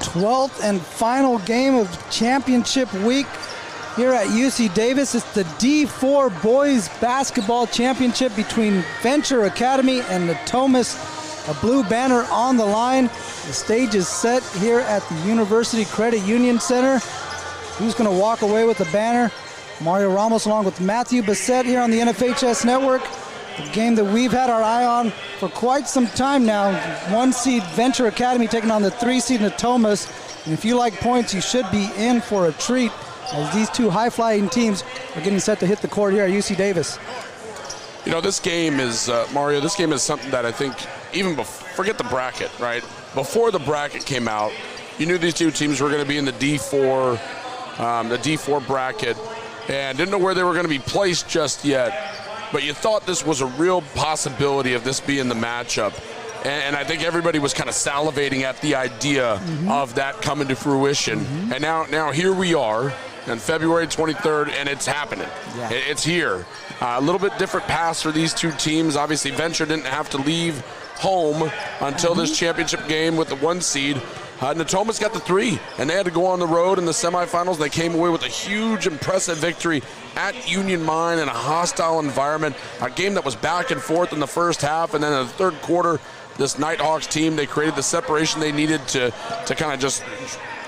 12th and final game of championship week here at UC Davis. It's the D4 Boys Basketball Championship between Venture Academy and Natomas. A blue banner on the line. The stage is set here at the University Credit Union Center. Who's going to walk away with the banner? Mario Ramos along with Matthew Bassett here on the NFHS Network. A game that we've had our eye on for quite some time now. 1 seed Venture Academy taking on the 3 seed Natomas. And if you like points, you should be in for a treat as these two high-flying teams are getting set to hit the court here at UC Davis. You know, this game is, Mario, this game is something that I think even forget the bracket, right? Before the bracket came out, you knew these two teams were going to be in the D4 bracket and didn't know where they were going to be placed just yet. But you thought this was a real possibility of this being the matchup. And I think everybody was kind of salivating at the idea of that coming to fruition. And now here we are on February 23rd, and it's happening. Yeah. It's here. A little bit different pass for these two teams. Obviously, Venture didn't have to leave home until this championship game with the 1 seed. Natomas got the 3, and they had to go on the road in the semifinals. They came away with a huge, impressive victory at Union Mine in a hostile environment, a game that was back and forth in the first half, and then in the third quarter, this Nighthawks team, they created the separation they needed to kind of just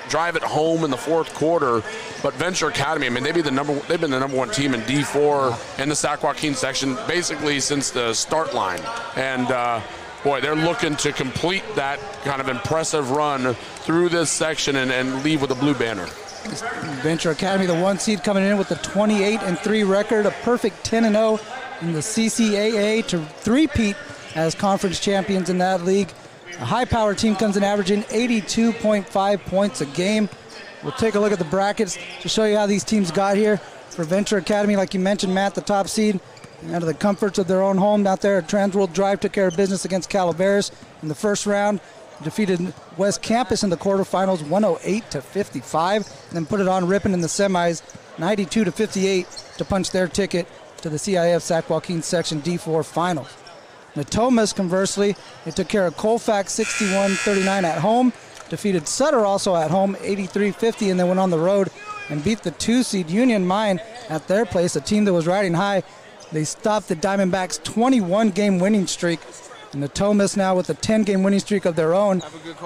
drive it home in the fourth quarter. But Venture Academy, I mean, they've been the number 1 team in D4 in the Sac Joaquin section basically since the start line. And boy, they're looking to complete that kind of impressive run through this section and leave with a blue banner. Venture Academy, the 1 seed, coming in with a 28-3 record, a perfect 10-0 in the CCAA to three-peat as conference champions in that league. A high-power team comes in averaging 82.5 points a game. We'll take a look at the brackets to show you how these teams got here. For Venture Academy, like you mentioned, Matt, the top seed, out of the comforts of their own home out there at Transworld Drive, took care of business against Calaveras in the first round, defeated West Campus in the quarterfinals 108-55, and then put it on ripping in the semis 92-58 to punch their ticket to the CIF Sac Joaquin Section D4 finals. Natomas, conversely, they took care of Colfax 61-39 at home, defeated Sutter also at home 83-50, and then went on the road and beat the 2 seed Union Mine at their place, a team that was riding high. They stopped the Diamondbacks' 21-game winning streak. And Natomas now with a 10-game winning streak of their own.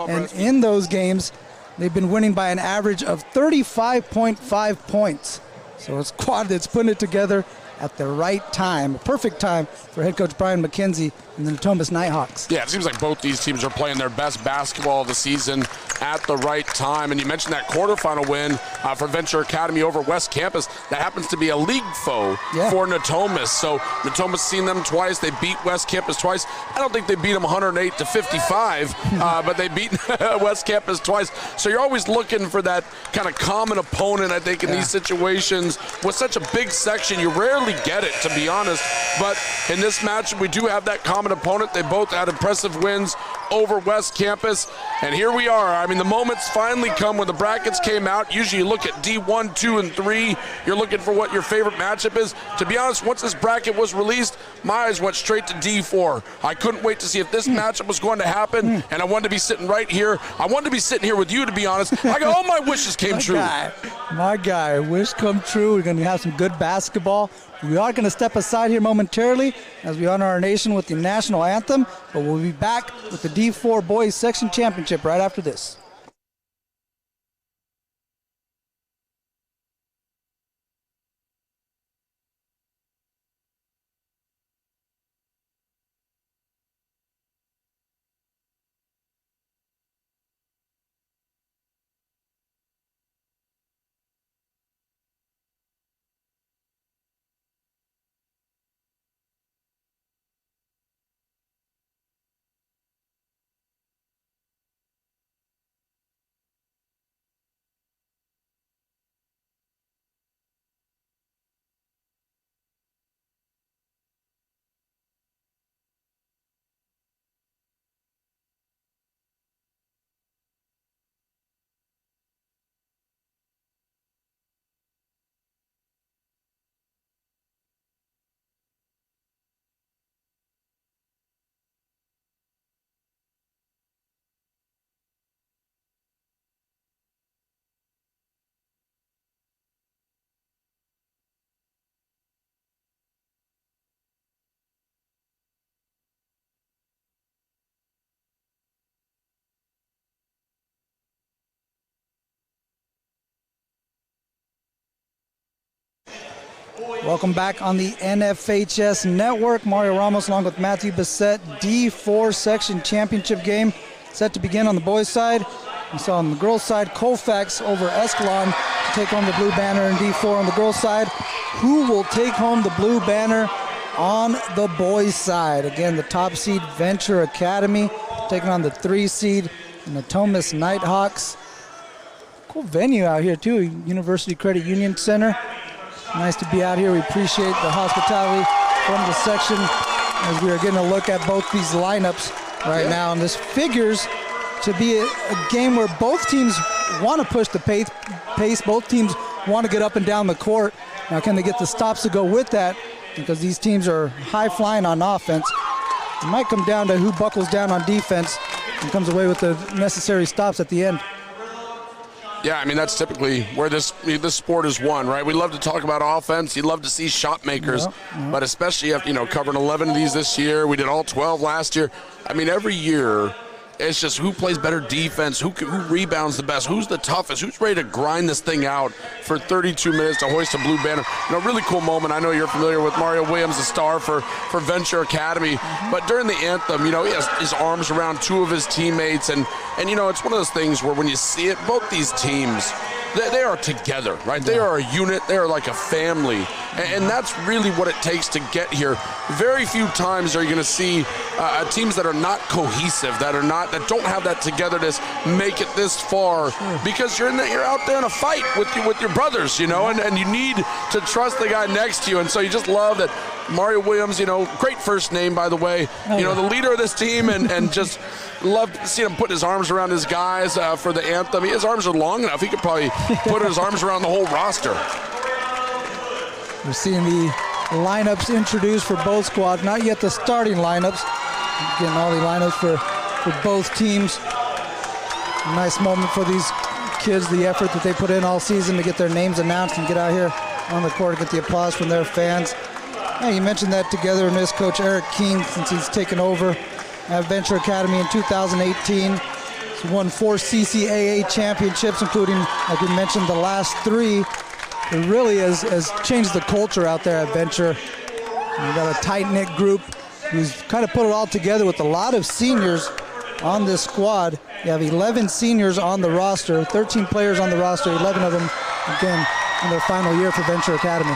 And in those games, they've been winning by an average of 35.5 points. So it's putting it together at the right time, a perfect time for head coach Brian McKenzie and the Natomas Nighthawks. Yeah, it seems like both these teams are playing their best basketball of the season at the right time. And you mentioned that quarterfinal win for Venture Academy over West Campus. That happens to be a league foe for Natomas. So Natomas seen them twice. They beat West Campus twice. I don't think they beat them 108-55, but they beat West Campus twice. So you're always looking for that kind of common opponent, I think, in these situations. With such a big section, you rarely get it, to be honest. But in this match, we do have that common opponent. They both had impressive wins over West Campus. And here we are. I mean, the moments finally come when the brackets came out. Usually you look at D1, 2, and 3. You're looking for what your favorite matchup is. To be honest, once this bracket was released, my eyes went straight to D4. I couldn't wait to see if this matchup was going to happen, and I wanted to be sitting right here. I wanted to be sitting here with you, to be honest. All my wishes came true. My guy, wish come true. We're going to have some good basketball. We are going to step aside here momentarily as we honor our nation with the national anthem, but we'll be back with the D4 Boys Section Championship right after this. Welcome back on the NFHS Network. Mario Ramos along with Matthew Bissett. D4 section championship game set to begin on the boys' side. We saw on the girls' side, Colfax over Escalon to take home the blue banner in D4 on the girls' side. Who will take home the blue banner on the boys' side? Again, the top seed Venture Academy taking on the 3 seed Natomas Nighthawks. Cool venue out here too, University Credit Union Center. Nice to be out here. We appreciate the hospitality from the section as we are getting a look at both these lineups right now. And this figures to be a game where both teams want to push the pace. Both teams want to get up and down the court. Now, can they get the stops to go with that? Because these teams are high flying on offense. It might come down to who buckles down on defense and comes away with the necessary stops at the end. Yeah, I mean, that's typically where this sport is won, right? We love to talk about offense. You love to see shot makers, but especially after, covering 11 of these this year. We did all 12 last year. I mean, every year, it's just who plays better defense, who rebounds the best, who's the toughest, who's ready to grind this thing out for 32 minutes to hoist a blue banner. Really cool moment. I know you're familiar with Mario Williams, the star for Venture Academy, but during the anthem, he has his arms around 2 of his teammates, and it's one of those things where when you see it, both these teams, they are together, right? They are a unit. They are like a family. And that's really what it takes to get here. Very few times are you going to see teams that are not cohesive, that don't have that togetherness make it this far, because you're out there in a fight with your brothers, and you need to trust the guy next to you. And so you just love that Mario Williams, great first name, by the way, the leader of this team, and just love to see him put his arms around his guys for the anthem. His arms are long enough. He could probably put his arms around the whole roster. We're seeing the lineups introduced for both squads. Not yet the starting lineups. Getting all the lineups for both teams. A nice moment for these kids, the effort that they put in all season to get their names announced and get out here on the court and get the applause from their fans. Yeah, you mentioned that togetherness. Coach Eric King, since he's taken over at Venture Academy in 2018. He's won 4 CCAA championships, including, like we mentioned, the last 3. It really has changed the culture out there at Venture. We've got a tight-knit group who's kind of put it all together with a lot of seniors on this squad. You have 11 seniors on the roster, 13 players on the roster, 11 of them, again, in their final year for Venture Academy.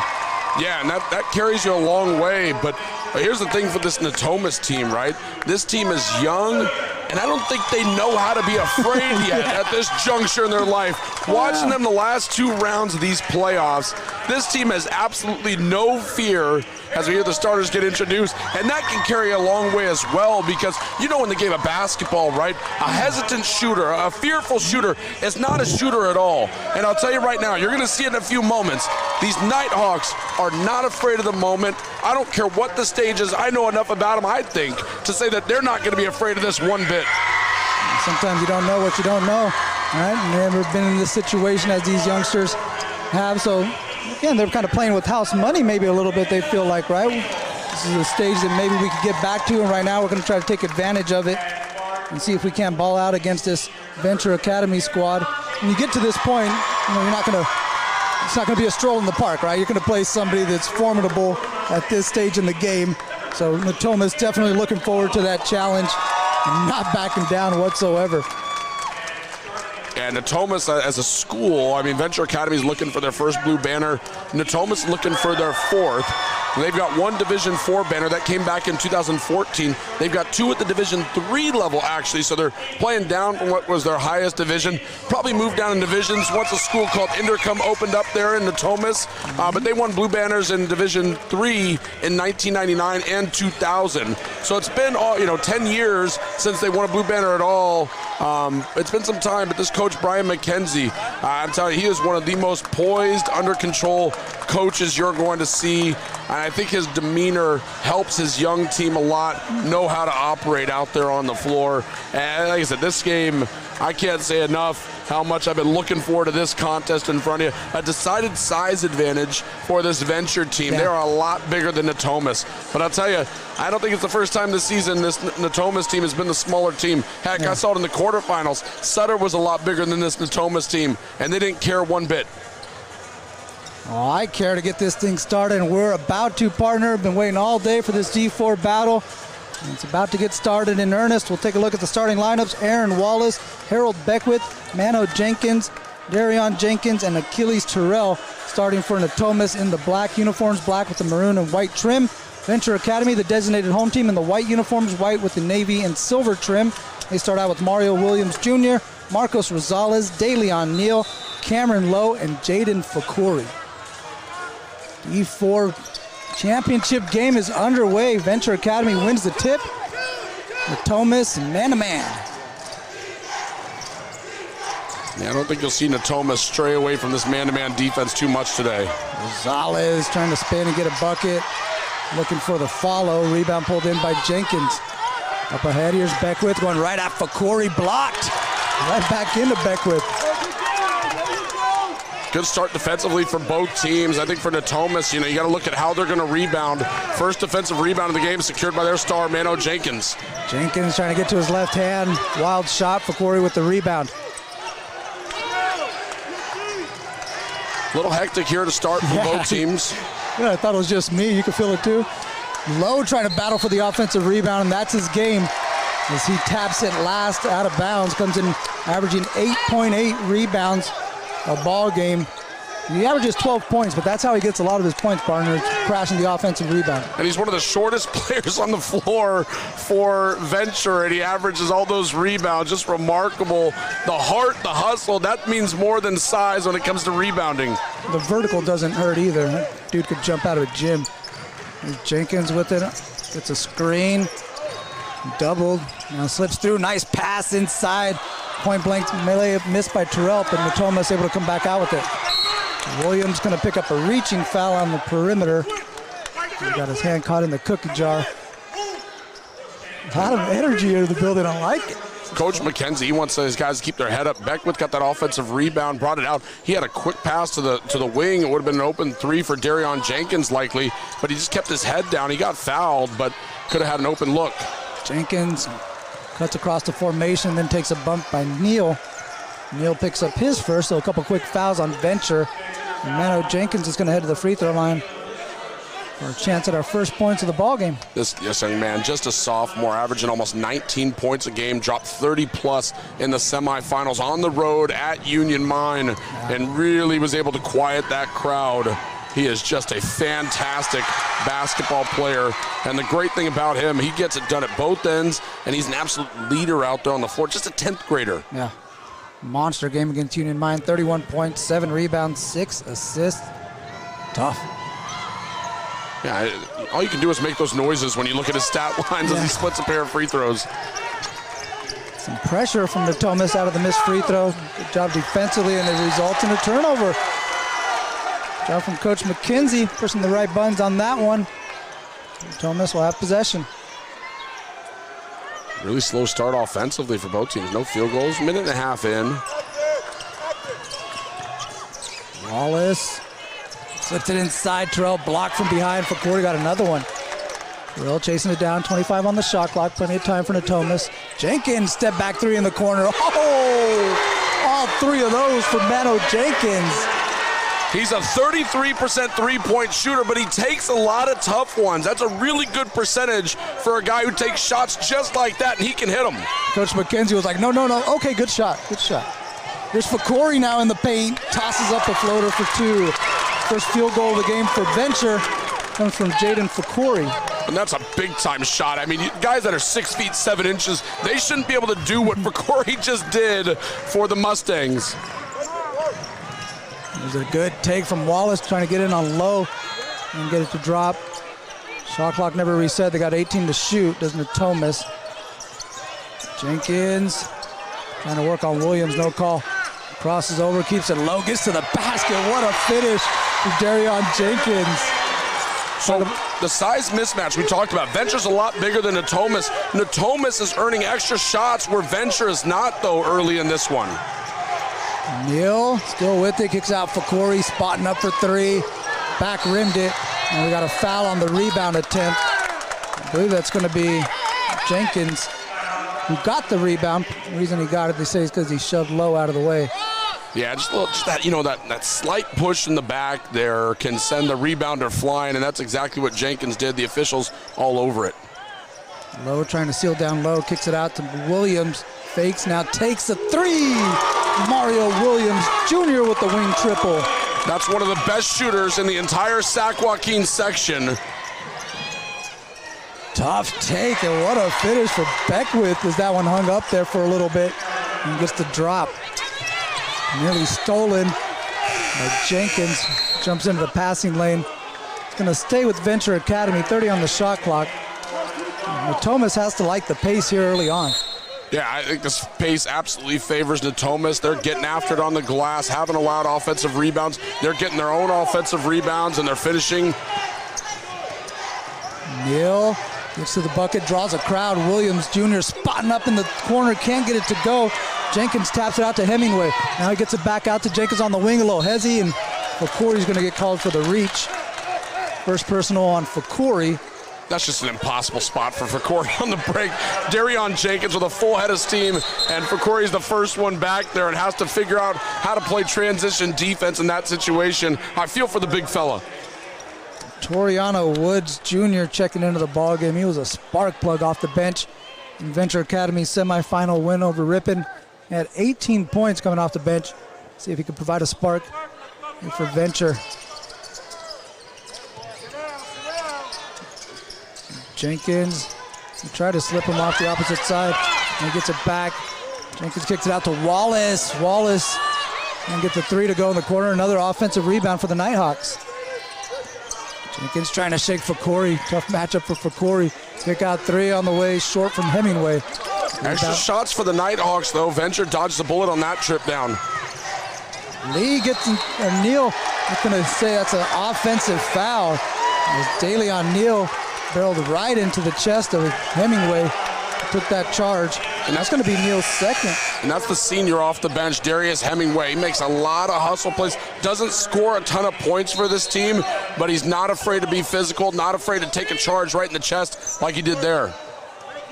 Yeah, and that carries you a long way. But here's the thing for this Natomas team, right? This team is young, and I don't think they know how to be afraid yet at this juncture in their life. Watching them the last 2 rounds of these playoffs, this team has absolutely no fear as we hear the starters get introduced, and that can carry a long way as well, because in the game of basketball, right, a hesitant shooter, a fearful shooter is not a shooter at all. And I'll tell you right now, you're going to see it in a few moments. These Nighthawks are not afraid of the moment. I don't care what the stage is. I know enough about them, I think, to say that they're not going to be afraid of this one bit. Sometimes you don't know what you don't know, right? Never been in this situation as these youngsters have, so again, they're kind of playing with house money maybe a little bit, they feel like, right? This is a stage that maybe we could get back to, and right now we're going to try to take advantage of it and see if we can't ball out against this Venture Academy squad. When you get to this point, you're not going to, it's not going to be a stroll in the park, right? You're going to play somebody that's formidable at this stage in the game. So Natomas definitely looking forward to that challenge and not backing down whatsoever. And Natomas as a school, Venture Academy is looking for their first blue banner. Natomas looking for their 4th. They've got 1 Division IV banner that came back in 2014. They've got 2 at the Division III level, actually, so they're playing down from what was their highest division. Probably moved down in divisions once a school called Intercom opened up there in Natomas, but they won blue banners in Division III in 1999 and 2000. So it's been 10 years since they won a blue banner at all. It's been some time, but this coach, Brian McKenzie, I'm telling you, he is one of the most poised, under control coaches you're going to see. And I think his demeanor helps his young team a lot know how to operate out there on the floor. And like I said, this game, I can't say enough how much I've been looking forward to this contest in front of you. A decided size advantage for this Venture team. Yeah. They are a lot bigger than Natomas. But I'll tell you, I don't think it's the first time this season this Natomas team has been the smaller team. Heck, I saw it in the quarterfinals. Sutter was a lot bigger than this Natomas team, and they didn't care one bit. Oh, I care to get this thing started, and we're about to, partner. Been waiting all day for this D4 battle. And it's about to get started in earnest. We'll take a look at the starting lineups. Aaron Wallace, Harold Beckwith, Mano Jenkins, Darion Jenkins, and Achilles Terrell starting for Natomas in the black uniforms, black with the maroon and white trim. Venture Academy, the designated home team, in the white uniforms, white with the navy and silver trim. They start out with Mario Williams Jr., Marcos Rosales, DeLeon Neal, Cameron Lowe, and Jaden Fakori. D4 championship game is underway. Venture Academy wins the tip. Natomas man-to-man. Yeah, I don't think you'll see Natomas stray away from this man-to-man defense too much today. Rosales trying to spin and get a bucket. Looking for the follow. Rebound pulled in by Jenkins. Up ahead, here's Beckwith going right at Fakori, blocked. Right back into Beckwith. Good start defensively for both teams. I think for Natomas, you got to look at how they're going to rebound. First defensive rebound of the game secured by their star, Mano Jenkins. Jenkins trying to get to his left hand. Wild shot. Fakori with the rebound. A little hectic here to start for both teams. Yeah, I thought it was just me. You could feel it too. Lowe trying to battle for the offensive rebound, and that's his game as he taps it last out of bounds. Comes in averaging 8.8 rebounds a ball game. He averages 12 points, but that's how he gets a lot of his points, partner, crashing the offensive rebound. And he's one of the shortest players on the floor for Venture, and he averages all those rebounds. Just remarkable. The heart, the hustle, that means more than size when it comes to rebounding. The vertical doesn't hurt either. That dude could jump out of a gym. There's Jenkins with it. Gets a screen. Doubled. Now slips through. Nice pass inside. Point blank melee missed by Terrell, but Natomas able to come back out with it. Williams going to pick up a reaching foul on the perimeter. He got his hand caught in the cookie jar. A lot of energy in the building. I like it. Coach McKenzie, he wants his guys to keep their head up. Beckwith got that offensive rebound, brought it out. He had a quick pass to the wing. It would have been an open three for Darion Jenkins likely, but he just kept his head down. He got fouled, but could have had an open look. Jenkins cuts across the formation, then takes a bump by Neal. Neal picks up his first, so a couple quick fouls on Venture. And Mano Jenkins is going to head to the free throw line for a chance at our first points of the ball game. This young man, just a sophomore, averaging almost 19 points a game, dropped 30-plus in the semifinals on the road at Union Mine, and really was able to quiet that crowd. He is just a fantastic basketball player, and the great thing about him, he gets it done at both ends, and he's an absolute leader out there on the floor, just a 10th grader. Yeah. Monster game against Union Mine, 31 points, 7 rebounds, 6 assists. Tough. Yeah, all you can do is make those noises when you look at his stat lines as he splits a pair of free throws. Some pressure from Natomas out of the missed free throw. Good job defensively, and it results in a turnover. Job from Coach McKenzie, pushing the right buttons on that one. Natomas will have possession. Really slow start offensively for both teams. No field goals, minute and a half in. Wallace slips it inside. Terrell blocked from behind. Fakori got another one. Terrell chasing it down. 25 on the shot clock. Plenty of time for Natomas. Jenkins, step back three in the corner. Oh! All 3 of those for Mano Jenkins. He's a 33% three-point shooter, but he takes a lot of tough ones. That's a really good percentage for a guy who takes shots just like that, and he can hit them. Coach McKenzie was like, no. Okay, good shot. Good shot. There's Fakori now in the paint. Tosses up a floater for 2. First field goal of the game for Venture comes from Jaden Fakori. And that's a big-time shot. I mean, guys that are 6 feet 7 inches, they shouldn't be able to do what Fakori just did for the Mustangs. There's a good take from Wallace, trying to get in on Lowe and get it to drop. Shot clock never reset. They got 18 to shoot, doesn't Natomas. Jenkins trying to work on Williams, no call. Crosses over, keeps it low, gets to the basket. What a finish for Darion Jenkins. So the size mismatch we talked about, Venture's a lot bigger than Natomas. Natomas is earning extra shots where Venture is not, though, early in this one. Neal still with it, kicks out Fakori, spotting up for 3. Back rimmed it, and we got a foul on the rebound attempt. I believe that's going to be Jenkins, who got the rebound. The reason he got it, they say, is because he shoved Lowe out of the way. Yeah, just that, that slight push in the back there can send the rebounder flying, and that's exactly what Jenkins did. The officials all over it. Lowe trying to seal down Lowe, kicks it out to Williams, fakes, now takes a three. Mario Williams Jr. with the wing triple. That's one of the best shooters in the entire Sac Joaquin section. Tough take, and what a finish for Beckwith as that one hung up there for a little bit and gets the drop. Nearly stolen by Jenkins. Jumps into the passing lane. It's going to stay with Venture Academy, 30 on the shot clock. Natomas has to like the pace here early on. Yeah, I think this pace absolutely favors Natomas. They're getting after it on the glass, haven't allowed offensive rebounds. They're getting their own offensive rebounds, and they're finishing. Neal gets to the bucket, draws a crowd. Williams Jr. spotting up in the corner, can't get it to go. Jenkins taps it out to Hemingway. Now he gets it back out to Jenkins on the wing, a little hezzy, and Fakori's going to get called for the reach. First personal on Fakori. That's just an impossible spot for Fakori on the break. Darion Jenkins with a full head of steam, and Fakori's the first one back there and has to figure out how to play transition defense in that situation. I feel for the big fella. Toriano Woods Jr. checking into the ballgame. He was a spark plug off the bench in Venture Academy's semifinal win over Ripon. He had 18 points coming off the bench. See if he could provide a spark for Venture. Jenkins, he tried to slip him off the opposite side, and he gets it back. Jenkins kicks it out to Wallace. Wallace and gets a three to go in the corner. Another offensive rebound for the Nighthawks. Jenkins trying to shake Fakori. Tough matchup for Fakori. Kick out three on the way, short from Hemingway. Extra shots for the Nighthawks, though. Venture dodged the bullet on that trip down. Lee gets Neal. I'm going to say that's an offensive foul. As DeLeon Neal barreled right into the chest of Hemingway. Took that charge. And that's going to be Neal's second. And that's the senior off the bench, Darius Hemingway. He makes a lot of hustle plays. Doesn't score a ton of points for this team, but he's not afraid to be physical, not afraid to take a charge right in the chest like he did there.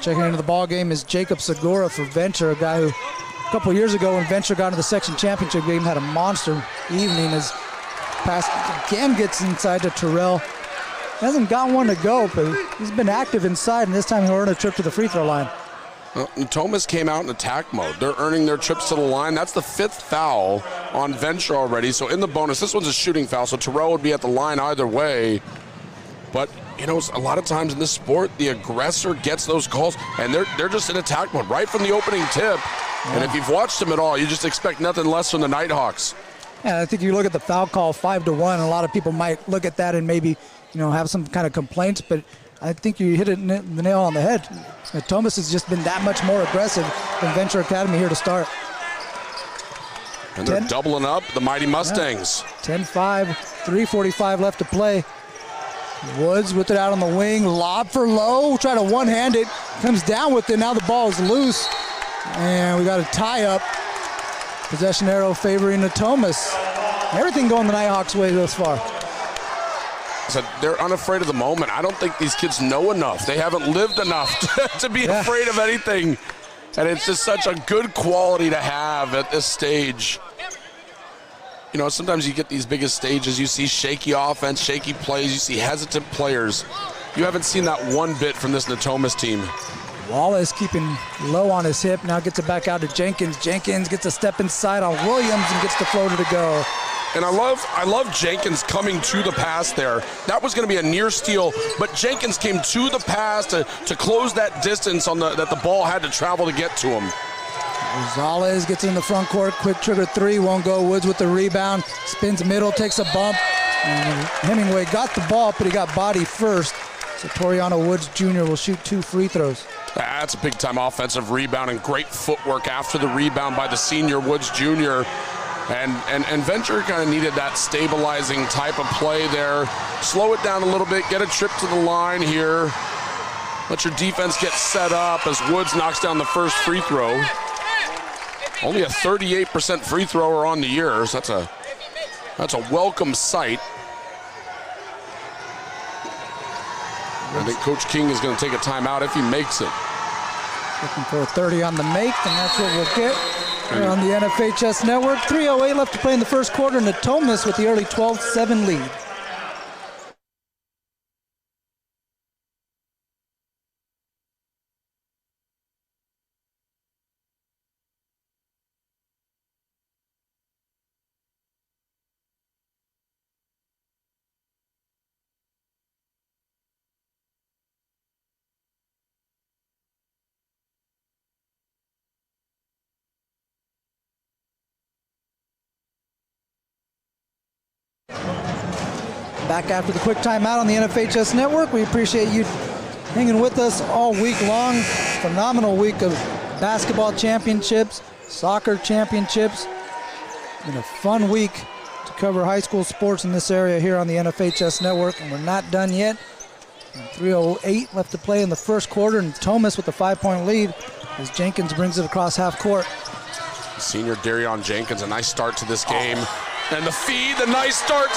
Checking into the ball game is Jacob Segura for Venture, a guy who a couple years ago when Venture got into the section championship game had a monster evening. His pass again gets inside to Terrell. Hasn't got one to go, but he's been active inside, and this time he'll earn a trip to the free throw line. Well, Thomas came out in attack mode. They're earning their trips to the line. That's the fifth foul on Venture already. So in the bonus, this one's a shooting foul, so Terrell would be at the line either way. But, a lot of times in this sport, the aggressor gets those calls, and they're just in attack mode right from the opening tip. Yeah. And if you've watched them at all, you just expect nothing less from the Nighthawks. Yeah, I think you look at the foul call 5-1, a lot of people might look at that and maybe, have some kind of complaints, but I think you hit it the nail on the head. Thomas has just been that much more aggressive than Venture Academy here to start. And they're doubling up the Mighty Mustangs. 10-5, 3:45 left to play. Woods with it out on the wing, lob for Lowe, try to one-hand it, comes down with it, now the ball is loose. And we got a tie-up. Possession arrow favoring the Thomas. Everything going the Nighthawks' way thus far. So they're unafraid of the moment. I don't think these kids know enough. They haven't lived enough to be afraid of anything. And it's just such a good quality to have at this stage. Sometimes you get these biggest stages, you see shaky offense, shaky plays, you see hesitant players. You haven't seen that one bit from this Natomas team. Wallace keeping low on his hip, now gets it back out to Jenkins. Jenkins gets a step inside on Williams and gets the floater to go. And I love Jenkins coming to the pass there. That was going to be a near steal, but Jenkins came to the pass to close that distance that the ball had to travel to get to him. Rosales gets in the front court, quick trigger three, won't go. Woods with the rebound, spins middle, takes a bump. And Hemingway got the ball, but he got body first. So Toriano Woods Jr. will shoot 2 free throws. That's a big-time offensive rebound and great footwork after the rebound by the senior Woods Jr. And Venture kind of needed that stabilizing type of play there. Slow it down a little bit, get a trip to the line here. Let your defense get set up as Woods knocks down the first free throw. Only a 38% free thrower on the year, so that's a welcome sight. I think Coach King is going to take a timeout if he makes it. Looking for a 30 on the make, and that's what we'll get. We're on the NFHS Network. 3:08 left to play in the first quarter. Natomas with the early 12-7 lead. Back after the quick timeout on the NFHS Network. We appreciate you hanging with us all week long. Phenomenal week of basketball championships, soccer championships. Been a fun week to cover high school sports in this area here on the NFHS Network, and we're not done yet. 3:08 left to play in the first quarter, and Thomas with a 5-point lead as Jenkins brings it across half court. Senior Darion Jenkins, a nice start to this game. And the feed, the nice start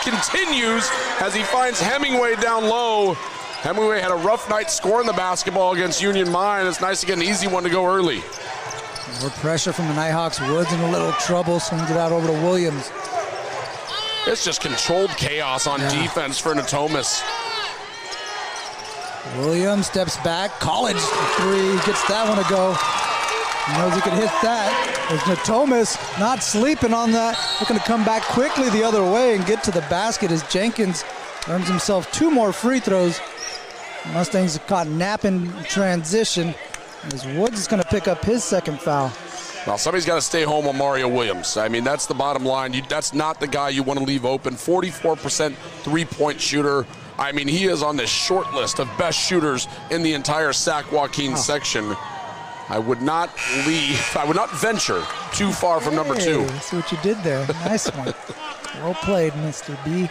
continues as he finds Hemingway down low. Hemingway had a rough night scoring the basketball against Union Mine. It's nice to get an easy one to go early. More pressure from the Nighthawks. Woods in a little trouble, swings it out over to Williams. It's just controlled chaos on defense for Natomas. Williams steps back, college three, gets that one to go. He knows he can hit that. There's Natomas not sleeping on that. Looking to come back quickly the other way and get to the basket as Jenkins earns himself 2 more free throws. Mustangs caught napping transition as Woods is going to pick up his second foul. Well, somebody's got to stay home on Mario Williams. I mean, that's the bottom line. That's not the guy you want to leave open. 44% three-point shooter. I mean, he is on the short list of best shooters in the entire Sac Joaquin section. I would not venture too far from number 2. See what you did there. Nice one. Well played, Mr. B.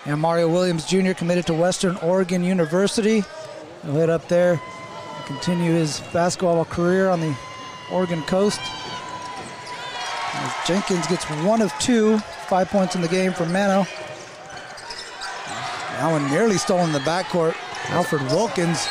And Mario Williams Jr. committed to Western Oregon University. He'll head up there and continue his basketball career on the Oregon coast. As Jenkins gets 1 of 2, 5 points in the game for Mano. Now one nearly stolen in the backcourt. Alfred Wilkins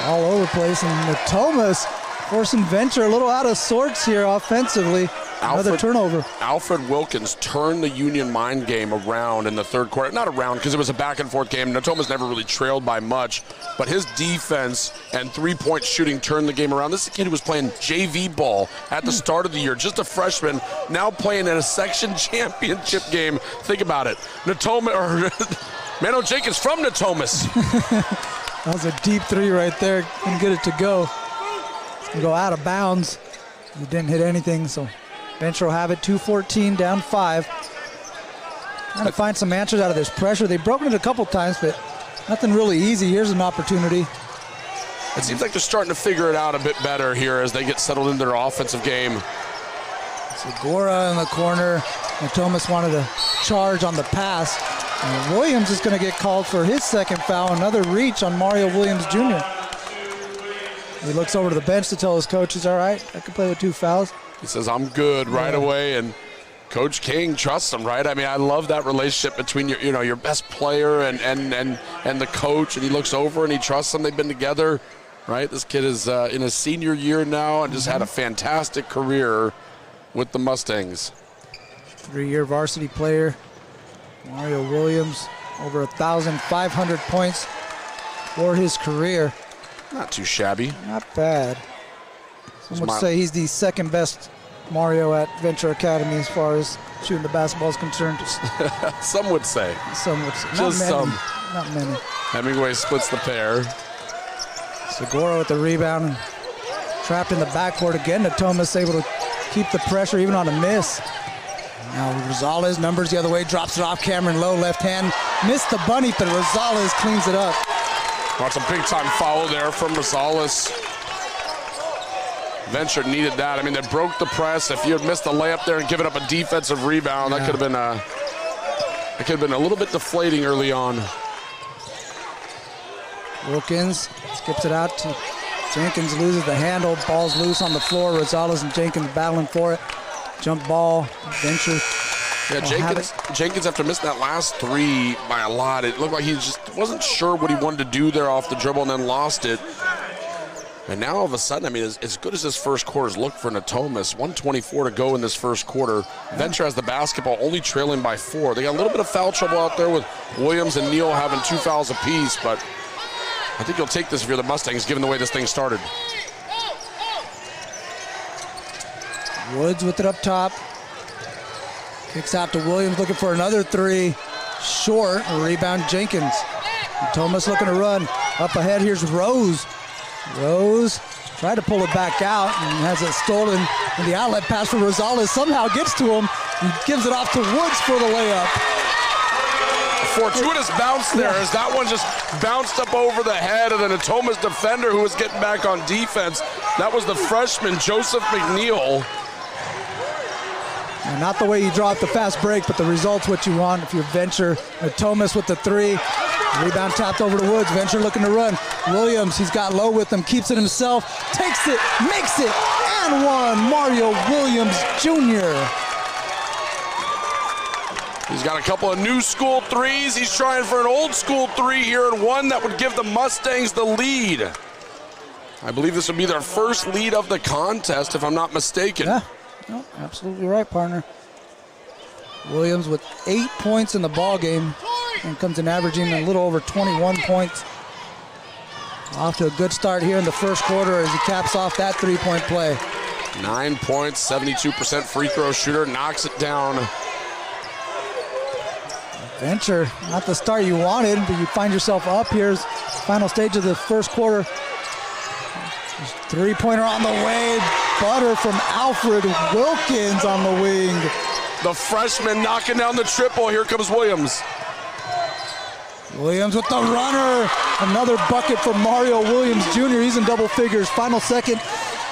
all over the place, and Natomas forcing Venture a little out of sorts here offensively. Another turnover. Alfred Wilkins turned the Union Mine game around in the third quarter. Not around because it was a back and forth game. Natomas never really trailed by much, but his defense and three-point shooting turned the game around. This is a kid who was playing JV ball at the start of the year, just a freshman, now playing in a section championship game. Think about it. Mano Jenkins from Natomas. That was a deep three right there. Couldn't get it to go. It's going to go out of bounds. He didn't hit anything, so Venture will have it. 2:14, down 5. Trying to find some answers out of this pressure. They've broken it a couple times, but nothing really easy. Here's an opportunity. It seems like they're starting to figure it out a bit better here as they get settled into their offensive game. Segura in the corner. Natomas wanted to charge on the pass. And Williams is going to get called for his second foul. Another reach on Mario Williams Jr. He looks over to the bench to tell his coach he's all right. I can play with 2 fouls. He says, I'm good right away, and Coach King trusts him, right? I mean, I love that relationship between your best player and the coach, and he looks over and he trusts him. They've been together, right? This kid is in his senior year now and just had a fantastic career with the Mustangs. 3-year varsity player, Mario Williams, over 1,500 points for his career. Not too shabby. Not bad. Some would say he's the second best Mario at Venture Academy as far as shooting the basketball is concerned. Some would say. Some would say. Just some. Not many. Hemingway splits the pair. Segura with the rebound and trapped in the backcourt again. Natomas able to keep the pressure even on a miss. Now Rosales numbers the other way, drops it off. Cameron Lowe, left hand. Missed the bunny, but Rosales cleans it up. That's a big-time foul there from Rosales. Venture needed that. I mean, they broke the press. If you had missed the layup there and given up a defensive rebound, that could have been a little bit deflating early on. Wilkins skips it out to Jenkins, loses the handle. Ball's loose on the floor. Rosales and Jenkins battling for it. Jump ball, Venture. Yeah, Jenkins, after missing that last 3 by a lot, it looked like he just wasn't sure what he wanted to do there off the dribble and then lost it. And now all of a sudden, I mean, as good as this first quarter's looked for Natomas, 1:24 to go in this first quarter. Venture has the basketball, only trailing by 4. They got a little bit of foul trouble out there with Williams and Neal having 2 fouls apiece, but I think you'll take this if you're the Mustangs, given the way this thing started. Woods with it up top. Kicks out to Williams, looking for another 3. Short, rebound Jenkins. Thomas looking to run. Up ahead, here's Rose. Rose tried to pull it back out and has it stolen. And the outlet pass for Rosales somehow gets to him and gives it off to Woods for the layup. Fortuitous bounce there as that one just bounced up over the head of the Natomas defender who was getting back on defense. That was the freshman, Joseph McNeil. And not the way you draw up the fast break, but the result's what you want if you're Venture. Natomas with the 3. Rebound tapped over to Woods. Venture looking to run. Williams, he's got low with him, keeps it himself, takes it, makes it, and one. Mario Williams Jr. He's got a couple of new school threes. He's trying for an old school 3 here, and one that would give the Mustangs the lead. I believe this would be their first lead of the contest, if I'm not mistaken. Yeah, no, absolutely right, partner. Williams with 8 points in the ball game and comes in averaging a little over 21 points. Off to a good start here in the first quarter as he caps off that 3-point play. 9 points, 72% free throw shooter, knocks it down. Venture, not the start you wanted, but you find yourself up here. Final stage of the first quarter. 3-pointer on the way. Butter from Alfred Wilkins on the wing. The freshman knocking down the triple. Here comes Williams. Williams with the runner. Another bucket for Mario Williams Jr. He's in double figures. Final second.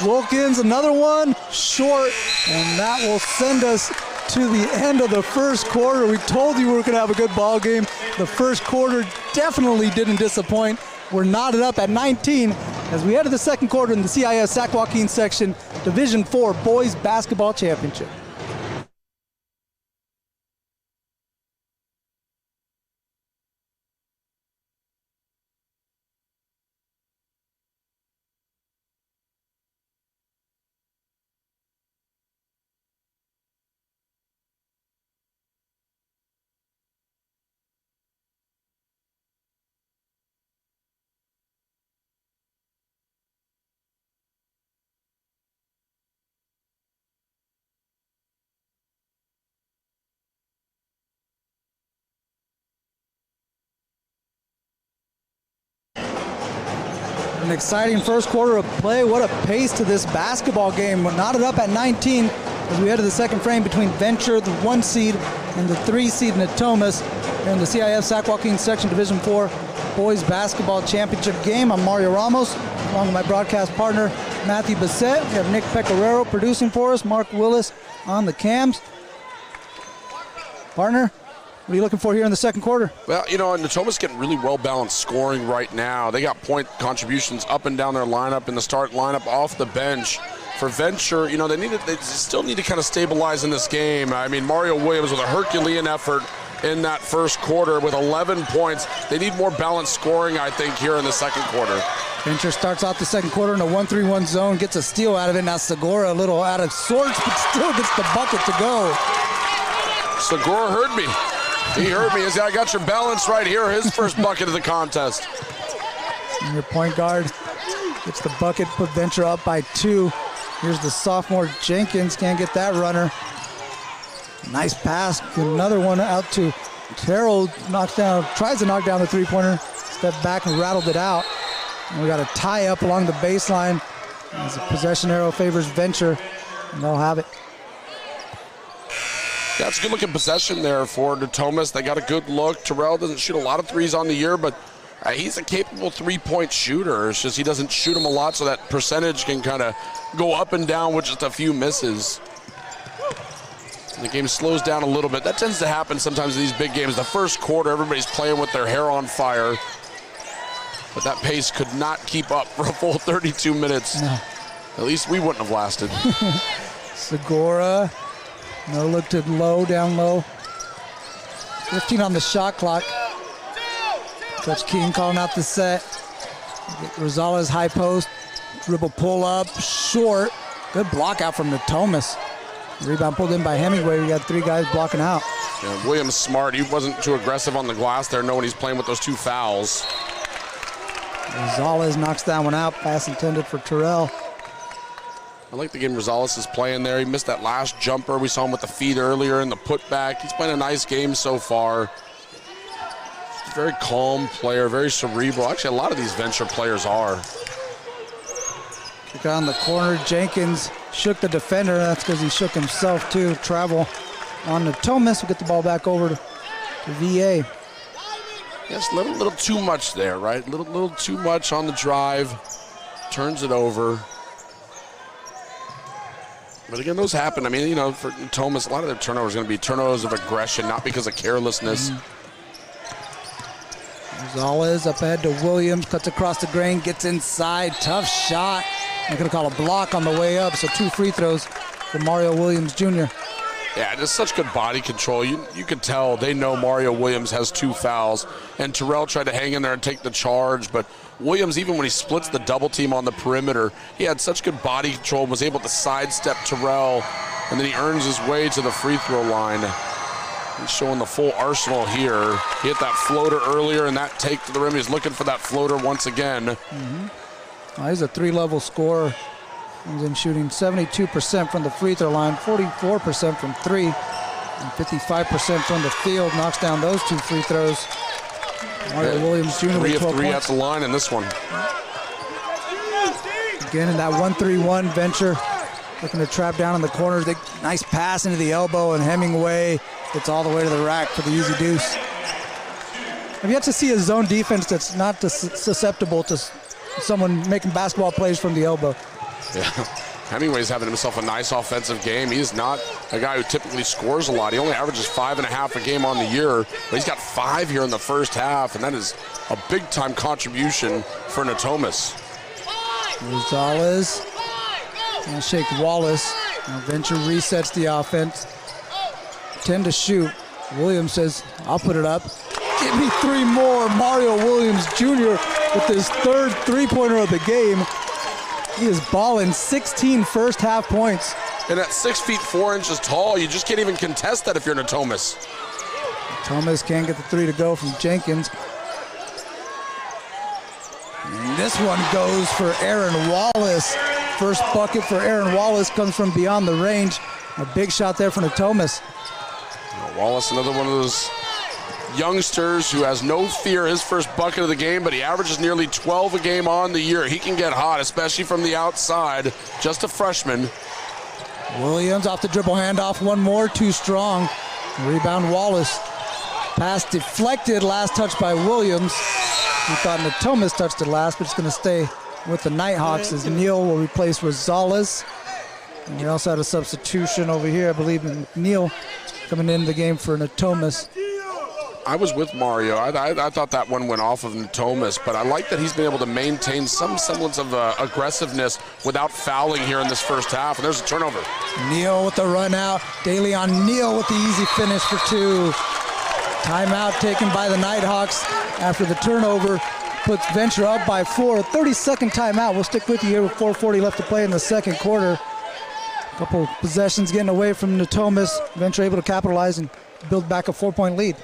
Wilkins, another one. Short. And that will send us to the end of the first quarter. We told you we were going to have a good ball game. The first quarter definitely didn't disappoint. We're knotted up at 19 as we head to the second quarter in the CIS Sac Joaquin section Division IV Boys Basketball Championship. An exciting first quarter of play. What a pace to this basketball game. We're knotted up at 19 as we head to the second frame between Venture, the 1 seed, and the 3 seed Natomas in the CIF Sac Joaquin Section Division IV Boys Basketball Championship game. I'm Mario Ramos, along with my broadcast partner, Matthew Bassett. We have Nick Pecoraro producing for us, Mark Willis on the cams. Partner, what are you looking for here in the second quarter? Well, you know, Natomas getting really well-balanced scoring right now. They got point contributions up and down their lineup in the start lineup, off the bench. For Venture, you know, they still need to kind of stabilize in this game. I mean, Mario Williams with a Herculean effort in that first quarter with 11 points. They need more balanced scoring, I think, here in the second quarter. Venture starts off the second quarter in a 1-3-1 zone, gets a steal out of it. Now Segura a little out of sorts, but still gets the bucket to go. Segura heard me. He heard me. He said, I got your balance right here. His first bucket of the contest. Senior point guard gets the bucket, put Venture up by 2. Here's the sophomore Jenkins. Can't get that runner. Nice pass. Another one out to Terrell. Tries to knock down the 3-pointer. Stepped back and rattled it out. And we got a tie up along the baseline as the possession arrow favors Venture, and they'll have it. Yeah, it's a good-looking possession there for Natomas. They got a good look. Terrell doesn't shoot a lot of threes on the year, but he's a capable 3-point shooter. It's just he doesn't shoot them a lot, so that percentage can kind of go up and down with just a few misses. And the game slows down a little bit. That tends to happen sometimes in these big games. The first quarter, everybody's playing with their hair on fire, but that pace could not keep up for a full 32 minutes. No. At least we wouldn't have lasted. Segura. No look to low, down low. 15 on the shot clock. Coach King calling out the set. Rosales high post. Dribble pull up, short. Good block out from Natomas. Rebound pulled in by Hemingway. We got 3 guys blocking out. Yeah, Williams smart. He wasn't too aggressive on the glass there, knowing he's playing with those 2 fouls. Rosales knocks that one out. Pass intended for Terrell. I like the game Rosales is playing there. He missed that last jumper. We saw him with the feed earlier in the putback. He's playing a nice game so far. Very calm player, very cerebral. Actually, a lot of these Venture players are. Kick on the corner. Jenkins shook the defender. That's because he shook himself too. Travel on to Thomas. We'll get the ball back over to VA. Yes, a little too much there, right? Little too much on the drive. Turns it over. But again, those happen. I mean, you know, for Thomas, a lot of their turnovers are going to be turnovers of aggression, not because of carelessness. Rosales up ahead to Williams. Cuts across the grain. Gets inside. Tough shot. They're going to call a block on the way up. So 2 free throws for Mario Williams Jr. Yeah, just such good body control. You could tell they know Mario Williams has 2 fouls. And Terrell tried to hang in there and take the charge. But Williams, even when he splits the double team on the perimeter, he had such good body control and was able to sidestep Terrell. And then he earns his way to the free throw line. He's showing the full arsenal here. He hit that floater earlier, and that take to the rim. He's looking for that floater once again. He's a 3-level scorer. He's in shooting 72% from the free throw line, 44% from 3, and 55% from the field. Knocks down those 2 free throws. Mario Williams Jr. 3 with 12 of 3 points. at the line in this one. Again in that 1-3-1 Venture. Looking to trap down in the corners. Nice pass into the elbow, and Hemingway gets all the way to the rack for the easy deuce. I've yet to see a zone defense that's not susceptible to someone making basketball plays from the elbow. Yeah, Hemingway's having himself a nice offensive game. He's not a guy who typically scores a lot. He only averages 5.5 a game on the year, but he's got 5 here in the first half, and that is a big-time contribution for Natomas. Rosales and shake Wallace. Now Venture resets the offense. 10 to shoot. Williams says, I'll put it up. Give me 3 more. Mario Williams Jr. with his 3rd three-pointer of the game. He is balling 16 first half points. And at 6 feet 4 inches tall, you just can't even contest that if you're Natomas. Thomas can't get the 3 to go from Jenkins. And this one goes for Aaron Wallace. First bucket for Aaron Wallace comes from beyond the range. A big shot there for Natomas. Wallace, another one of those youngsters who has no fear. His first bucket of the game, but he averages nearly 12 a game on the year. He can get hot, especially from the outside. Just a freshman. Williams off the dribble handoff. One more, too strong. Rebound Wallace. Pass deflected, last touch by Williams. We thought Natomas touched it last, but it's going to stay with the Nighthawks as Neal will replace Rosales. And we also had a substitution over here, I believe, McNeil coming into the game for Natomas. I was with Mario. I thought that one went off of Natomas, but I like that he's been able to maintain some semblance of aggressiveness without fouling here in this first half. And there's a turnover. Neal with the run out. Daly on Neal with the easy finish for 2. Timeout taken by the Nighthawks after the turnover. Puts Venture up by 4. 30-second timeout. We'll stick with you here with 4:40 left to play in the second quarter. A couple possessions getting away from Natomas. Venture able to capitalize and build back a 4-point lead.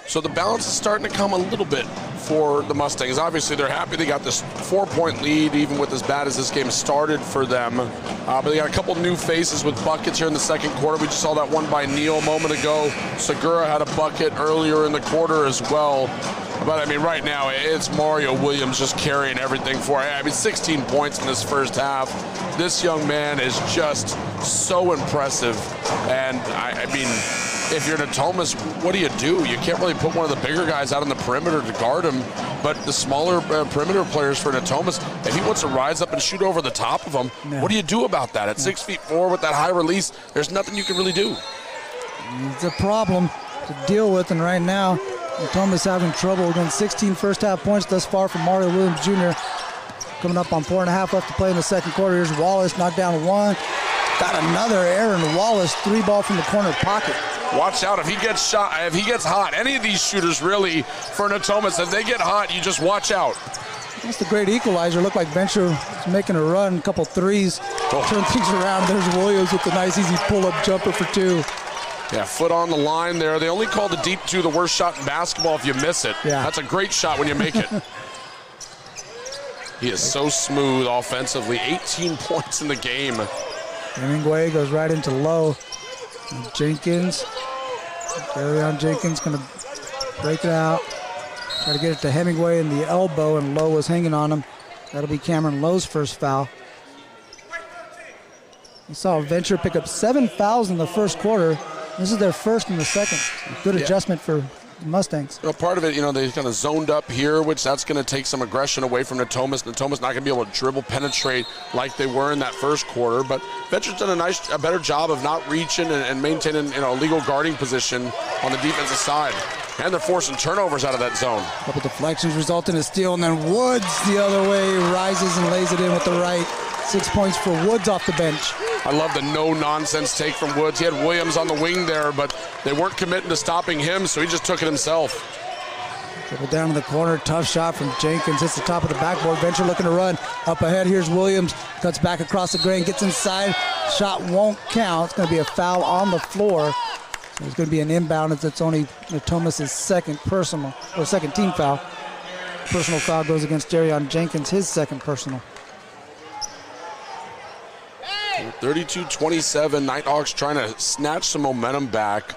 So the balance is starting to come a little bit for the Mustangs. Obviously, they're happy they got this 4-point lead, even with as bad as this game started for them. But they got a couple new faces with buckets here in the second quarter. We just saw that one by Neal a moment ago. Segura had a bucket earlier in the quarter as well. But, I mean, right now, it's Mario Williams just carrying everything for it. I mean, 16 points in this first half. This young man is just so impressive. And, I mean, if you're Natomas, what do? You can't really put one of the bigger guys out on the perimeter to guard him, but the smaller perimeter players for Natomas, if he wants to rise up and shoot over the top of them, what do you do about that? At 6 feet 4 with that high release, there's nothing you can really do. It's a problem to deal with, and right now, Natomas having trouble. Again, 16 first half points thus far from Mario Williams Jr. Coming up on 4.5 left to play in the second quarter. Here's Wallace, knocked down 1. Got another Aaron Wallace 3-ball from the corner pocket. Watch out if he gets shot, if he gets hot. Any of these shooters really for Natomas, if they get hot, you just watch out. That's the great equalizer. Looked like Venture was making a run, a couple threes, turn things around. There's Williams with the nice easy pull-up jumper for 2. Yeah, foot on the line there. They only call the deep 2 the worst shot in basketball if you miss it. Yeah. That's a great shot when you make it. He is so smooth offensively. 18 points in the game. Hemingway goes right into Lowe. Jenkins. Darion Jenkins going to break it out. Try to get it to Hemingway in the elbow, and Lowe was hanging on him. That'll be Cameron Lowe's first foul. We saw Venture pick up 7 fouls in the first quarter. This is their first in the second. Good adjustment for the Mustangs. Well, part of it, they kind of zoned up here, which that's going to take some aggression away from Natomas. Natomas not going to be able to dribble, penetrate like they were in that first quarter. But Venture's done a better job of not reaching and maintaining a legal guarding position on the defensive side. And they're forcing turnovers out of that zone. A couple deflections result in a steal, and then Woods the other way rises and lays it in with the right. 6 points for Woods off the bench. I love the no-nonsense take from Woods. He had Williams on the wing there, but they weren't committing to stopping him, so he just took it himself. Dribble down in the corner, tough shot from Jenkins. Hits the top of the backboard. Venture looking to run. Up ahead, here's Williams. Cuts back across the grain, gets inside. Shot won't count. It's going to be a foul on the floor. So it's going to be an inbound as it's only Thomas's second team foul. Personal foul goes against Darion Jenkins, his second personal. 32-27, Nighthawks trying to snatch some momentum back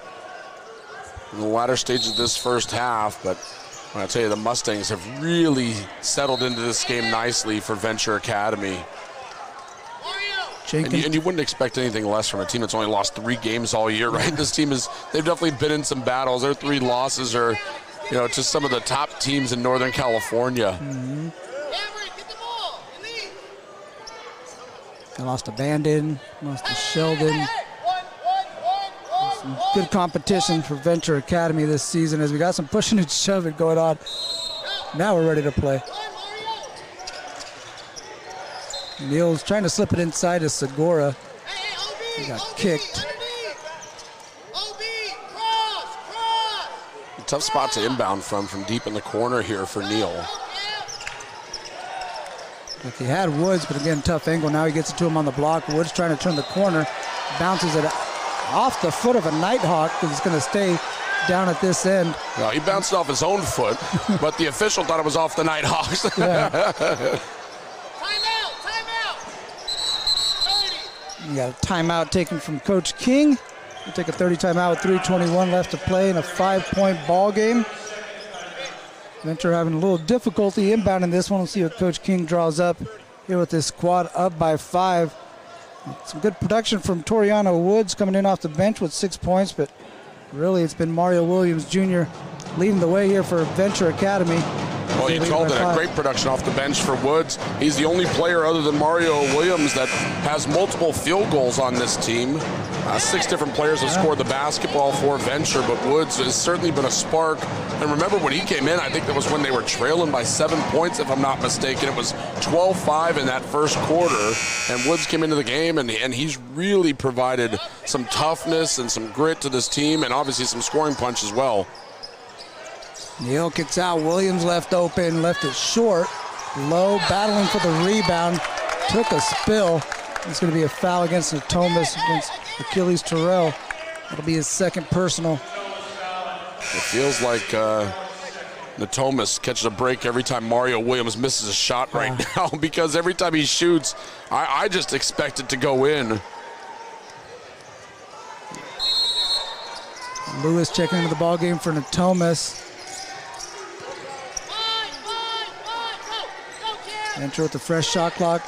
in the latter stages of this first half, but I tell you, the Mustangs have really settled into this game nicely for Venture Academy. And you wouldn't expect anything less from a team that's only lost 3 games all year, right? This team they've definitely been in some battles. Their 3 losses are, to some of the top teams in Northern California. Mm-hmm. They lost to Bandon, lost to Sheldon. Some good competition for Venture Academy this season as we got some pushing and shoving going on. Now we're ready to play. Neal's trying to slip it inside to Segura. He got kicked. A tough spot to inbound from deep in the corner here for Neal. Like he had Woods, but again, tough angle. Now he gets it to him on the block. Woods trying to turn the corner. Bounces it off the foot of a Nighthawk because it's going to stay down at this end. Well, he bounced it off his own foot, but the official thought it was off the Nighthawks. Yeah. You got a timeout taken from Coach King. We'll take a 30 timeout with 3:21 left to play in a 5-point ball game. Venture having a little difficulty inbounding this one. We'll see what Coach King draws up here with this squad up by 5. Some good production from Toriano Woods coming in off the bench with 6 points, but really it's been Mario Williams Jr. leading the way here for Venture Academy. Well, you called it a great production off the bench for Woods. He's the only player other than Mario Williams that has multiple field goals on this team. 6 different players have scored the basketball for Venture, but Woods has certainly been a spark. And remember when he came in, I think that was when they were trailing by 7 points, if I'm not mistaken. It was 12-5 in that first quarter, and Woods came into the game, and he's really provided some toughness and some grit to this team, and obviously some scoring punch as well. Neal kicks out. Williams left open, left it short. Lowe battling for the rebound. Took a spill. It's going to be a foul against Natomas, against Achilles Terrell. That'll be his second personal. It feels like Natomas catches a break every time Mario Williams misses a shot right now, because every time he shoots, I just expect it to go in. Lewis checking into the ball game for Natomas. Enter with the fresh shot clock.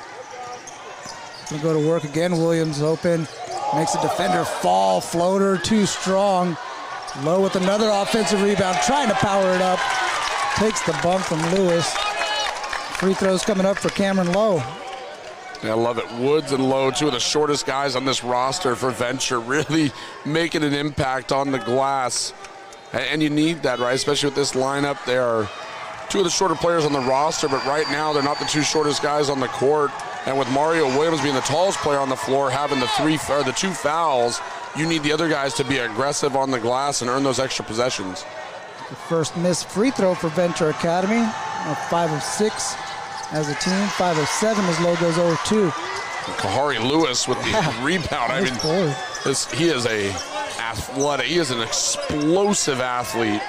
Gonna go to work again. Williams open. Makes a defender fall. Floater too strong. Lowe with another offensive rebound. Trying to power it up. Takes the bump from Lewis. Free throws coming up for Cameron Lowe. Yeah, I love it. Woods and Lowe, 2 of the shortest guys on this roster for Venture, really making an impact on the glass. And you need that, right? Especially with this lineup. They are 2 of the shorter players on the roster, but right now they're not the 2 shortest guys on the court. And with Mario Williams being the tallest player on the floor, having the 2 fouls, you need the other guys to be aggressive on the glass and earn those extra possessions. The first missed free throw for Venture Academy. 5 of 6 as a team. 5 of 7 as low goes 0-2. Kahari Lewis with the rebound. I mean, he is he is an explosive athlete.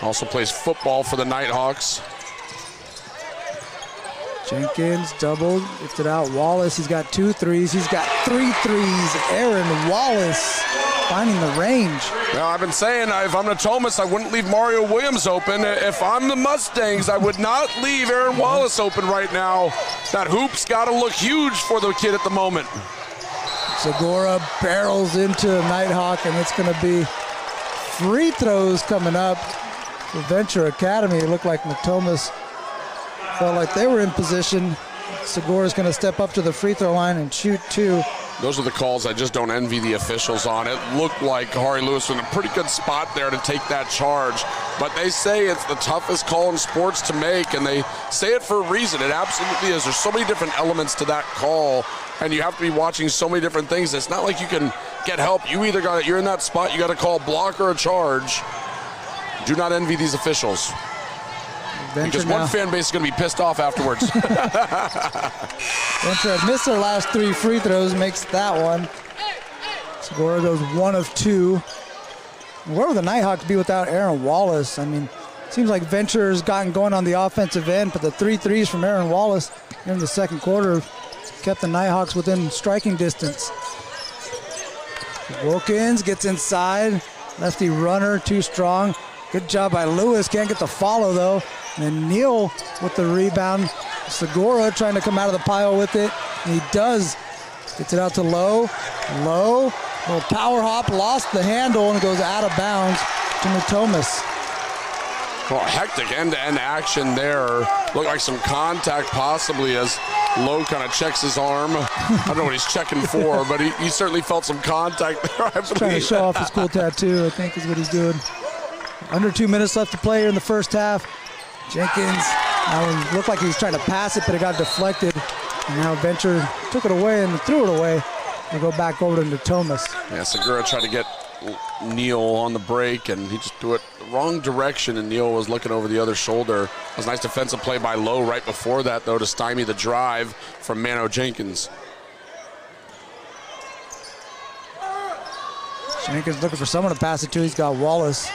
Also plays football for the Nighthawks. Jenkins doubled, gets it out. Wallace, he's got 2 threes. He's got 3 threes. Aaron Wallace finding the range. Well, I've been saying if I'm Natomas, I wouldn't leave Mario Williams open. If I'm the Mustangs, I would not leave Aaron Wallace open right now. That hoop's got to look huge for the kid at the moment. Segura barrels into Nighthawk, and it's going to be free throws coming up for Venture Academy. It looked like Natomas felt like they were in position. Segura's going to step up to the free throw line and shoot 2. Those are the calls I just don't envy the officials on. It looked like Kahari Lewis was in a pretty good spot there to take that charge. But they say it's the toughest call in sports to make, and they say it for a reason. It absolutely is. There's so many different elements to that call, and you have to be watching so many different things. It's not like you can get help. You're in that spot, you got to call a block or a charge. Do not envy these officials. Because one fan base is going to be pissed off afterwards. Venture had missed their last 3 free throws, makes that one. Segura goes 1 of 2. Where would the Nighthawks be without Aaron Wallace? I mean, it seems like Venture's gotten going on the offensive end, but the 3 threes from Aaron Wallace in the second quarter kept the Nighthawks within striking distance. Wilkins gets inside. Lefty runner, too strong. Good job by Lewis. Can't get the follow, though. And then Neal with the rebound. Segura trying to come out of the pile with it. And he does. Gets it out to Lowe. Lowe. Little power hop. Lost the handle and goes out of bounds to Natomas. Well, hectic end-to-end action there. Looked like some contact possibly as Lowe kind of checks his arm. I don't know what he's checking for, but he certainly felt some contact there. He's trying to show off his cool tattoo, I think is what he's doing. Under 2 minutes left to play here in the first half. Jenkins, looked like he was trying to pass it, but it got deflected. And now Venture took it away and threw it away. They go back over to Natomas. Yeah, Segura tried to get Neal on the break, and he just threw it the wrong direction, and Neal was looking over the other shoulder. It was a nice defensive play by Lowe right before that, though, to stymie the drive from Mano Jenkins. Jenkins looking for someone to pass it to. He's got Wallace.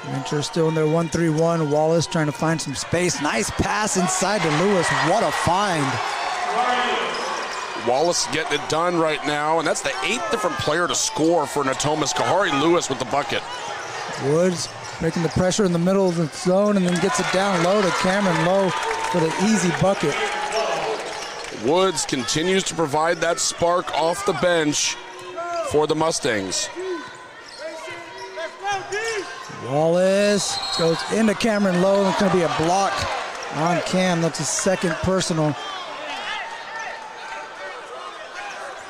Venture still in there 1-3-1. Wallace trying to find some space. Nice pass inside to Lewis. What a find. Wallace getting it done right now, and that's the 8th different player to score for Natomas. Kahari Lewis with the bucket. Woods making the pressure in the middle of the zone and then gets it down low to Cameron Lowe for the easy bucket. Woods continues to provide that spark off the bench for the Mustangs. Wallace goes into Cameron Lowe. It's going to be a block on Cam. That's his second personal.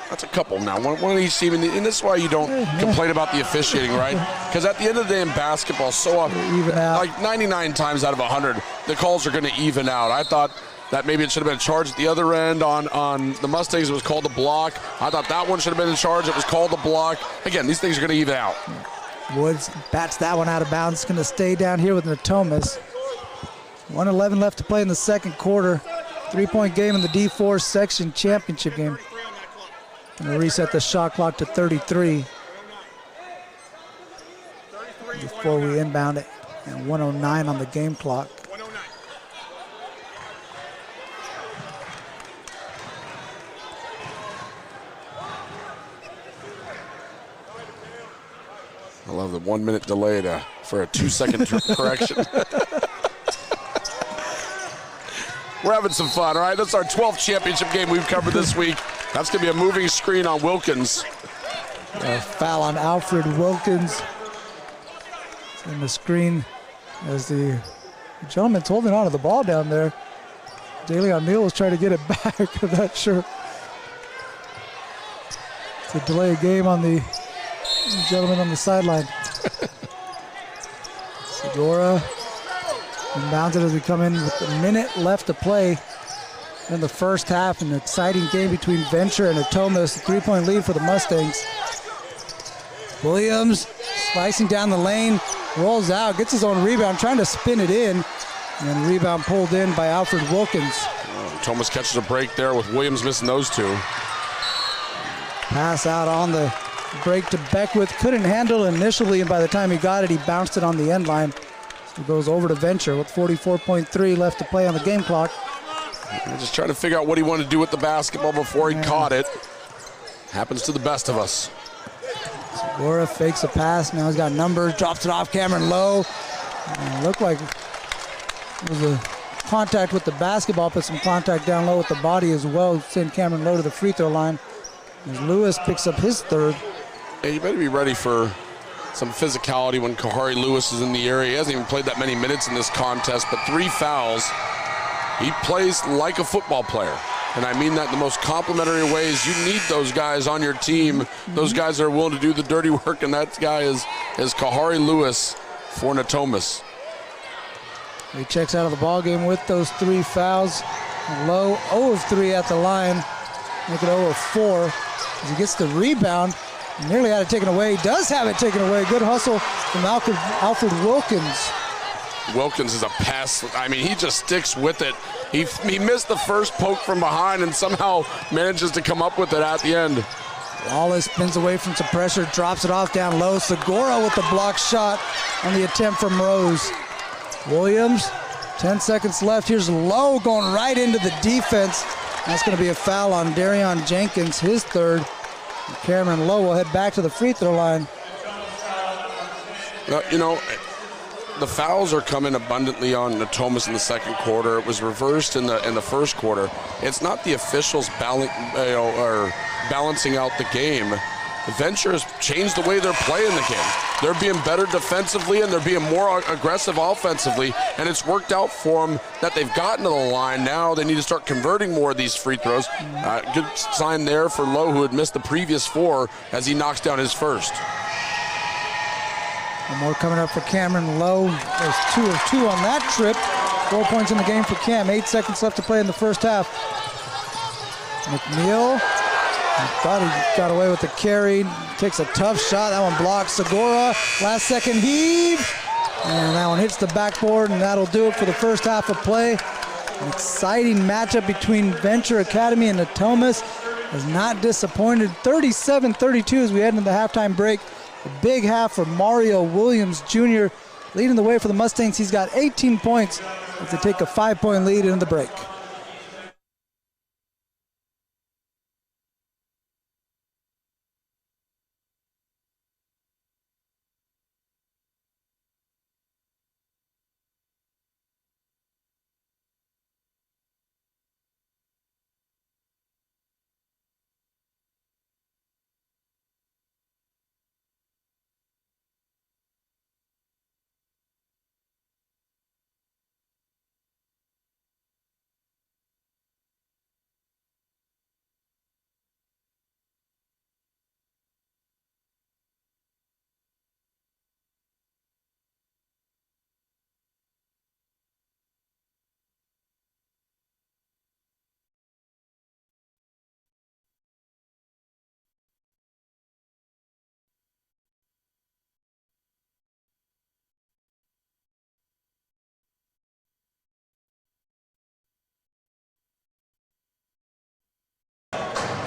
That's a couple now. One of these teams, and this is why you don't complain about the officiating, right? Because at the end of the day in basketball, so often, like 99 times out of 100, the calls are going to even out. I thought that maybe it should have been a charge at the other end on the Mustangs. It was called a block. I thought that one should have been a charge. It was called a block. Again, these things are going to even out. Woods bats that one out of bounds. It's going to stay down here with Natomas. 1:11 left to play in the second quarter. 3-point game in the D4 section championship game. Going to reset the shot clock to 33 before we inbound it, and 1:09 on the game clock. I love the 1 minute delay for a 2-second correction. We're having some fun, all right? That's our 12th championship game we've covered this week. That's going to be a moving screen on Wilkins. A foul on Alfred Wilkins. And the screen as the gentleman's holding on to the ball down there. DeLeon Neal is trying to get it back. I'm not sure. It's a delay of game on the gentleman on the sideline. Segura inbounds it as we come in with a minute left to play in the first half. An exciting game between Venture and Natomas. A 3-point lead for the Mustangs. Williams slicing down the lane, rolls out, gets his own rebound, trying to spin it in. And then rebound pulled in by Alfred Wilkins. Thomas catches a break there with Williams missing those two. Pass out on the break to Beckwith. Couldn't handle it initially, and by the time he got it, he bounced it on the end line. So it goes over to Venture with 44.3 left to play on the game clock. Just trying to figure out what he wanted to do with the basketball before he caught it. Happens to the best of us. Segura fakes a pass. Now he's got numbers. Drops it off Cameron Lowe. Looked like it was a contact with the basketball, but some contact down low with the body as well. Send Cameron Lowe to the free throw line as Lewis picks up his third. Yeah, you better be ready for some physicality when Kahari Lewis is in the area. He hasn't even played that many minutes in this contest, but 3 fouls. He plays like a football player, and I mean that in the most complimentary ways. You need those guys on your team, those guys that are willing to do the dirty work, and that guy is Kahari Lewis for Natomas. He checks out of the ball game with those 3 fouls. Low 0 of 3 at the line, make it 0 of 4 as he gets the rebound. He nearly had it taken away. He does have it taken away. Good hustle from Alfred Wilkins. Wilkins is a pest. I mean, he just sticks with it. He missed the first poke from behind and somehow manages to come up with it at the end. Wallace spins away from some pressure, drops it off down low. Segura with the block shot on the attempt from Rose. Williams, 10 seconds left. Here's Lowe going right into the defense. That's going to be a foul on Darion Jenkins, his third. Cameron Lowe will head back to the free throw line. You know, the fouls are coming abundantly on Natomas in the second quarter. It was reversed in the first quarter. It's not the officials balancing out the game. Venture has changed the way they're playing the game. They're being better defensively and they're being more aggressive offensively, and it's worked out for them that they've gotten to the line. Now they need to start converting more of these free throws. Good sign there for Lowe, who had missed the previous 4 as he knocks down his first. One more coming up for Cameron Lowe. There's 2 of 2 on that trip. 4 points in the game for Cam. 8 seconds left to play in the first half. McNeil, thought he got away with the carry. Takes a tough shot. That one blocks. Segura, last second heave. And that one hits the backboard, and that'll do it for the first half of play. An exciting matchup between Venture Academy and Natomas has not disappointed. 37-32 as we head into the halftime break. A big half for Mario Williams Jr. leading the way for the Mustangs. He's got 18 points as they take a 5-point lead into the break.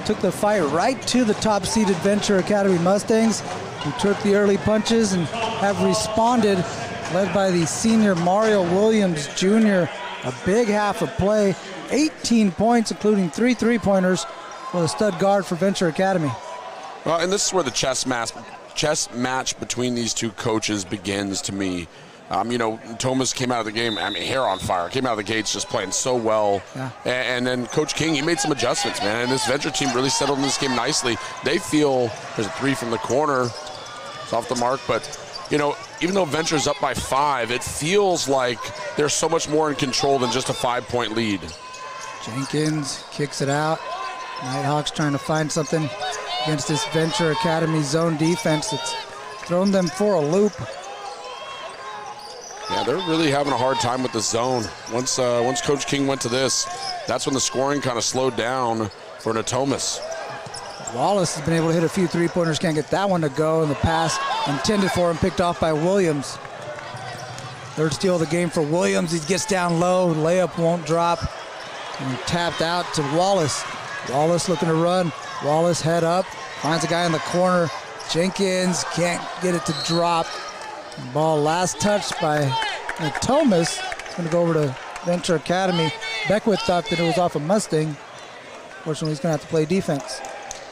Took the fight right to the top-seeded Venture Academy Mustangs, who took the early punches and have responded, led by the senior Mario Williams Jr. A big half of play, 18 points, including 3 three-pointers for the stud guard for Venture Academy. Well, and this is where the chess match between these two coaches begins to me. You know, Thomas came out of the game, I mean, hair on fire. Came out of the gates just playing so well. Yeah. And then Coach King, he made some adjustments, man. And this Venture team really settled in this game nicely. They feel there's a 3 from the corner. It's off the mark. But, you know, even though Venture's up by 5, it feels like they're so much more in control than just a 5-point lead. Jenkins kicks it out. Nighthawks trying to find something against this Venture Academy zone defense that's thrown them for a loop. Yeah, they're really having a hard time with the zone. Once Coach King went to this, that's when the scoring kind of slowed down for Natomas. Wallace has been able to hit a few three-pointers, can't get that one to go, and the pass intended for him picked off by Williams. Third steal of the game for Williams. He gets down low. Layup won't drop. And tapped out to Wallace. Wallace looking to run. Wallace head up. Finds a guy in the corner. Jenkins can't get it to drop. Ball last touched by Thomas. It's going to go over to Venture Academy. Beckwith thought that it was off of Mustang. Fortunately, he's going to have to play defense.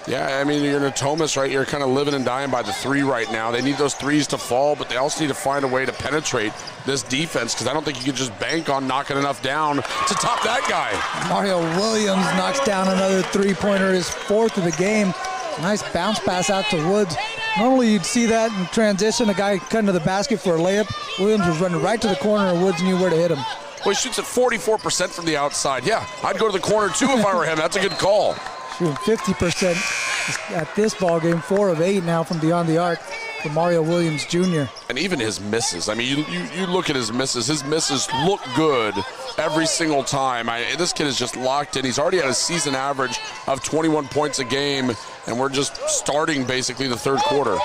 Yeah, I mean, you're Natomas, right? You're kind of living and dying by the three right now. They need those threes to fall, but they also need to find a way to penetrate this defense, because I don't think you can just bank on knocking enough down to top that guy. Mario Williams knocks down another three-pointer, his fourth of the game. Nice bounce pass out to Woods. Normally you'd see that in transition, a guy cutting to the basket for a layup. Williams was running right to the corner, and Woods knew where to hit him. Well, he shoots at 44% from the outside. Yeah, I'd go to the corner too if I were him. That's a good call. Shooting 50% at this ball game, 4 of 8 now from beyond the arc for Mario Williams Jr. And even his misses. I mean, you look at his misses. His misses look good every single time. This kid is just locked in. He's already had a season average of 21 points a game, and we're just starting basically the third quarter.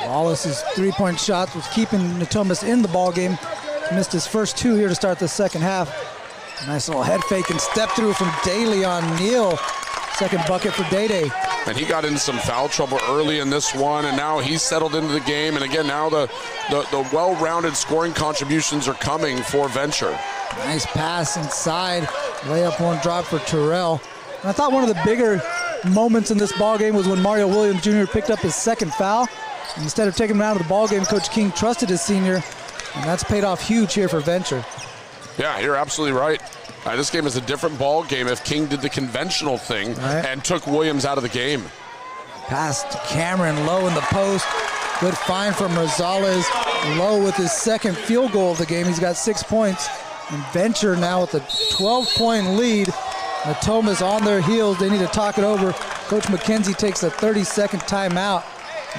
Wallace's three-point shot was keeping Natomas in the ball game. Missed his first 2 here to start the second half. Nice little head fake and step through from Daly on Neal. Second bucket for Day-Day. And he got in some foul trouble early in this one, and now he's settled into the game. And again, now the well-rounded scoring contributions are coming for Venture. Nice pass inside. Layup won't drop for Terrell. And I thought one of the bigger moments in this ball game was when Mario Williams Jr. picked up his second foul. And instead of taking him out of the ball game, Coach King trusted his senior, and that's paid off huge here for Venture. Yeah, you're absolutely right. This game is a different ball game if King did the conventional thing and took Williams out of the game. Pass to Cameron, low in the post. Good find from Rosales. Low with his second field goal of the game. He's got 6 points. And Venture now with a 12-point lead. Natomas on their heels. They need to talk it over. Coach McKenzie takes a 30-second timeout.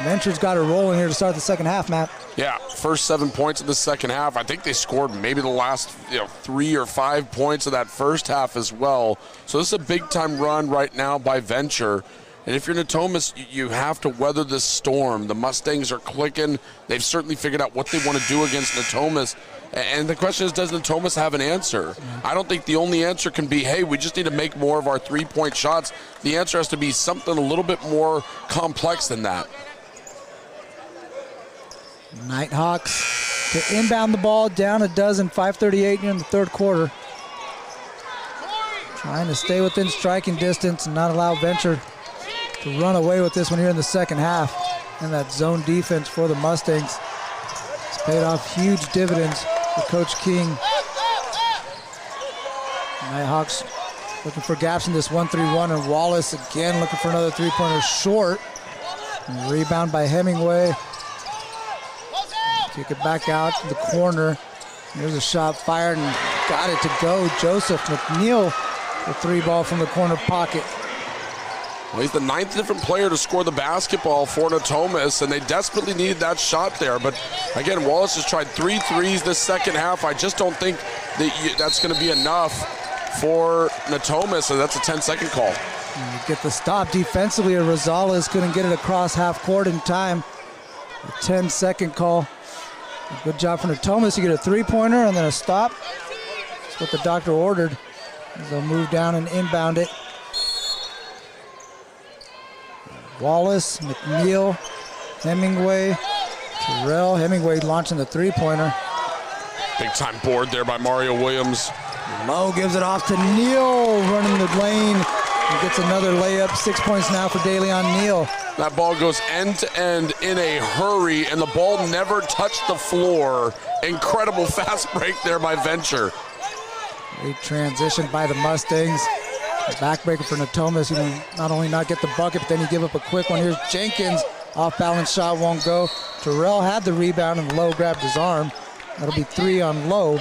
Venture's got it rolling here to start the second half, Matt. Yeah, first 7 points in the second half. I think they scored maybe the last 3 or 5 points of that first half as well. So this is a big-time run right now by Venture. And if you're Natomas, you have to weather this storm. The Mustangs are clicking. They've certainly figured out what they want to do against Natomas. And the question is, does Natomas have an answer? I don't think the only answer can be, hey, we just need to make more of our three-point shots. The answer has to be something a little bit more complex than that. Nighthawks to inbound the ball, down a dozen, 5:38 here in the third quarter. Trying to stay within striking distance and not allow Venture to run away with this one here in the second half. And that zone defense for the Mustangs has paid off huge dividends for Coach King. Nighthawks looking for gaps in this 1-3-1, and Wallace again looking for another three-pointer short. And rebound by Hemingway. Kick it back out to the corner. There's a shot fired and got it to go. Joseph McNeil, the three ball from the corner pocket. Well, he's the 9th different player to score the basketball for Natomas, and they desperately needed that shot there. But again, Wallace has tried 3 threes this second half. I just don't think that's going to be enough for Natomas, and that's a 10-second call. And you get the stop defensively, and Rosales couldn't get it across half court in time. A 10-second call. Good job for Natomas. You get a three-pointer and then a stop. That's what the doctor ordered. They'll move down and inbound it. Wallace, McNeil, Hemingway, Terrell. Hemingway launching the three-pointer. Big-time board there by Mario Williams. Lowe gives it off to Neal, running the lane. He gets another layup. 6 points now for DeLeon Neal. That ball goes end-to-end in a hurry, and the ball never touched the floor. Incredible fast break there by Venture. Great transition by the Mustangs. The backbreaker for Natomas. He will not only not get the bucket, but then he give up a quick one. Here's Jenkins. Off-balance shot won't go. Terrell had the rebound, and Lowe grabbed his arm. That'll be 3 on Lowe.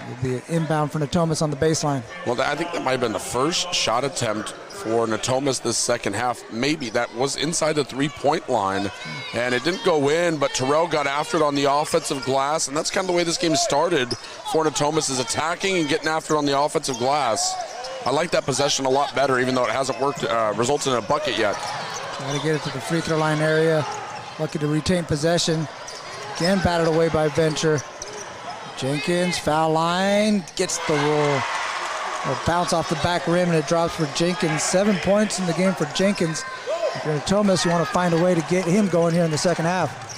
It'll be an inbound for Natomas on the baseline. Well, I think that might have been the first shot attempt for Natomas this second half. Maybe that was inside the three-point line, and it didn't go in, but Terrell got after it on the offensive glass, and that's kind of the way this game started for Natomas, is attacking and getting after it on the offensive glass. I like that possession a lot better, even though it hasn't worked, resulted in a bucket yet. Trying to get it to the free throw line area. Lucky to retain possession. Again batted away by Venture. Jenkins, foul line, gets the roll. It'll bounce off the back rim and it drops for Jenkins. 7 points in the game for Jenkins. If you're Thomas, you want to find a way to get him going here in the second half.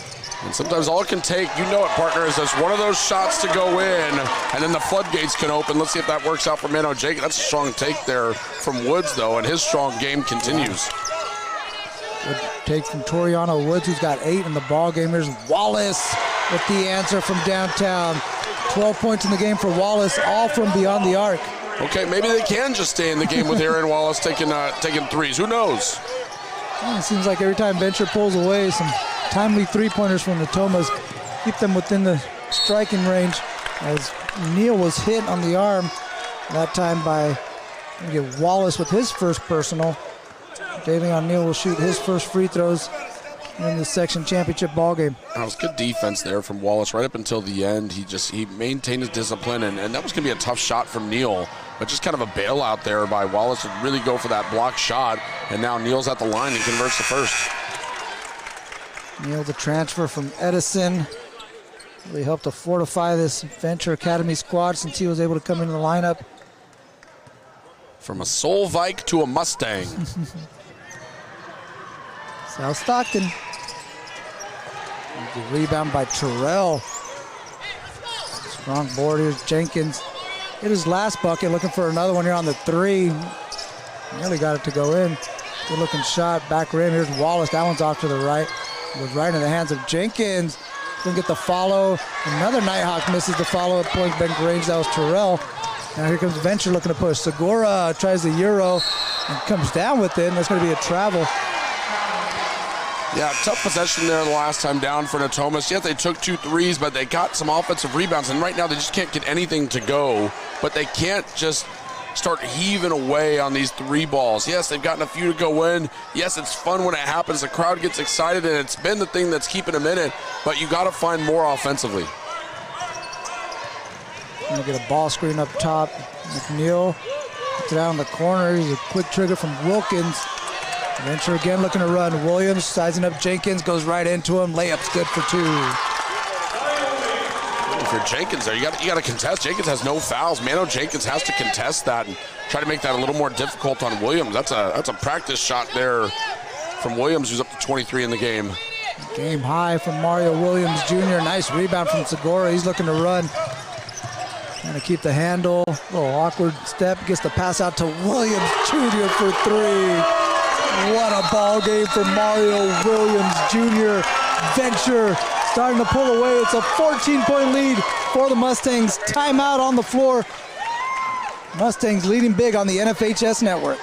And sometimes all it can take, you know it, partner, is just one of those shots to go in, and then the floodgates can open. Let's see if that works out for Mano Jenkins. That's a strong take there from Woods, though, and his strong game continues. Good take from Toriano Woods, who's got 8 in the ball game. Here's Wallace with the answer from downtown. 12 points in the game for Wallace, all from beyond the arc. Okay, maybe they can just stay in the game with Aaron Wallace taking threes. Who knows? Well, it seems like every time Venture pulls away, some timely three-pointers from the Thomas keep them within the striking range, as Neal was hit on the arm that time by Wallace with his first personal. Davion Neal will shoot his first free throws in the section championship ball game. That was good defense there from Wallace right up until the end. He maintained his discipline, and that was going to be a tough shot from Neal, but just kind of a bailout there by Wallace to really go for that block shot, and now Neal's at the line and converts the first. Neal, the transfer from Edison, really helped to fortify this Venture Academy squad since he was able to come into the lineup. From a Solvike to a Mustang. South Stockton. The rebound by Terrell. Strong board. Here's Jenkins. Hit his last bucket, looking for another one here on the three. Nearly got it to go in. Good looking shot. Back rim. Here's Wallace. That one's off to the right. Goes right into the hands of Jenkins. Couldn't get the follow. Another Nighthawk misses the follow at point blank range. That was Terrell. Now here comes Venture looking to push. Segura tries the Euro and comes down with it. And that's going to be a travel. Yeah, tough possession there the last time down for Natomas. Yes, they took 2 threes, but they got some offensive rebounds, and right now they just can't get anything to go. But they can't just start heaving away on these 3 balls. Yes, they've gotten a few to go in. Yes, it's fun when it happens. The crowd gets excited, and it's been the thing that's keeping them in it, but you got to find more offensively. Gonna get a ball screen up top. McNeil puts it out in the corner. Here's a quick trigger from Wilkins. Venture again looking to run. Williams sizing up Jenkins, goes right into him. Layup's good for 2. For Jenkins there, you got to contest. Jenkins has no fouls. Mano Jenkins has to contest that and try to make that a little more difficult on Williams. That's a practice shot there from Williams, who's up to 23 in the game. Game high from Mario Williams Jr. Nice rebound from Segura. He's looking to run. Trying to keep the handle. A little awkward step. Gets the pass out to Williams Jr. for 3. What a ball game for Mario Williams Jr. Venture starting to pull away. It's a 14-point lead for the Mustangs. Timeout on the floor. Mustangs leading big on the NFHS network.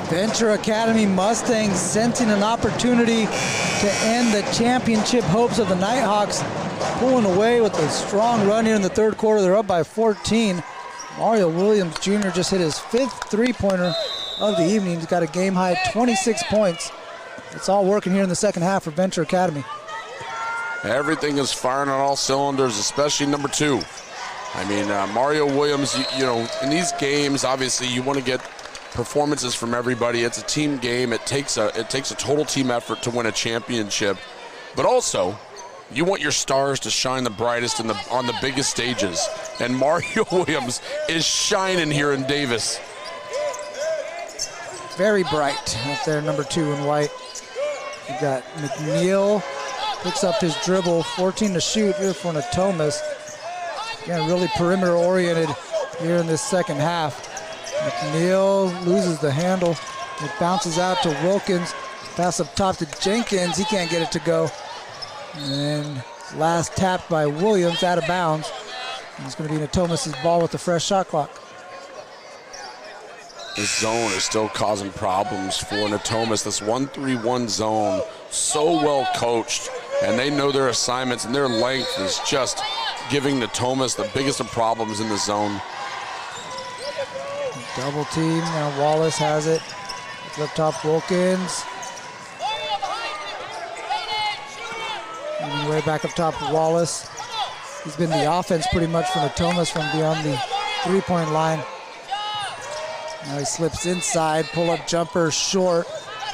Venture Academy Mustangs sensing an opportunity to end the championship hopes of the Nighthawks, pulling away with a strong run here in the third quarter. They're up by 14. Mario Williams Jr. just hit his 5th three-pointer of the evening. He's got a game-high 26 points. It's all working here in the second half for Venture Academy. Everything is firing on all cylinders, especially number 2. I mean, Mario Williams, you know, in these games, obviously you want to get performances from everybody. It's a team game. It takes a total team effort to win a championship. But also, you want your stars to shine the brightest on the biggest stages. And Mario Williams is shining here in Davis. Very bright up there, number 2 in white. You got McNeil, picks up his dribble, 14 to shoot here for Natomas. Again, really perimeter oriented here in this second half. McNeil loses the handle. It bounces out to Wilkins. Pass up top to Jenkins. He can't get it to go. And then last tap by Williams out of bounds. And it's going to be Natomas' ball with the fresh shot clock. This zone is still causing problems for Natomas. This 1-3-1 zone, so well coached, and they know their assignments, and their length is just giving Natomas the biggest of problems in the zone. Double team, now Wallace has it. It's up top, Wilkins. And way back up top, Wallace. He's been the offense pretty much for Natomas from beyond the three-point line. Now he slips inside, pull-up jumper short.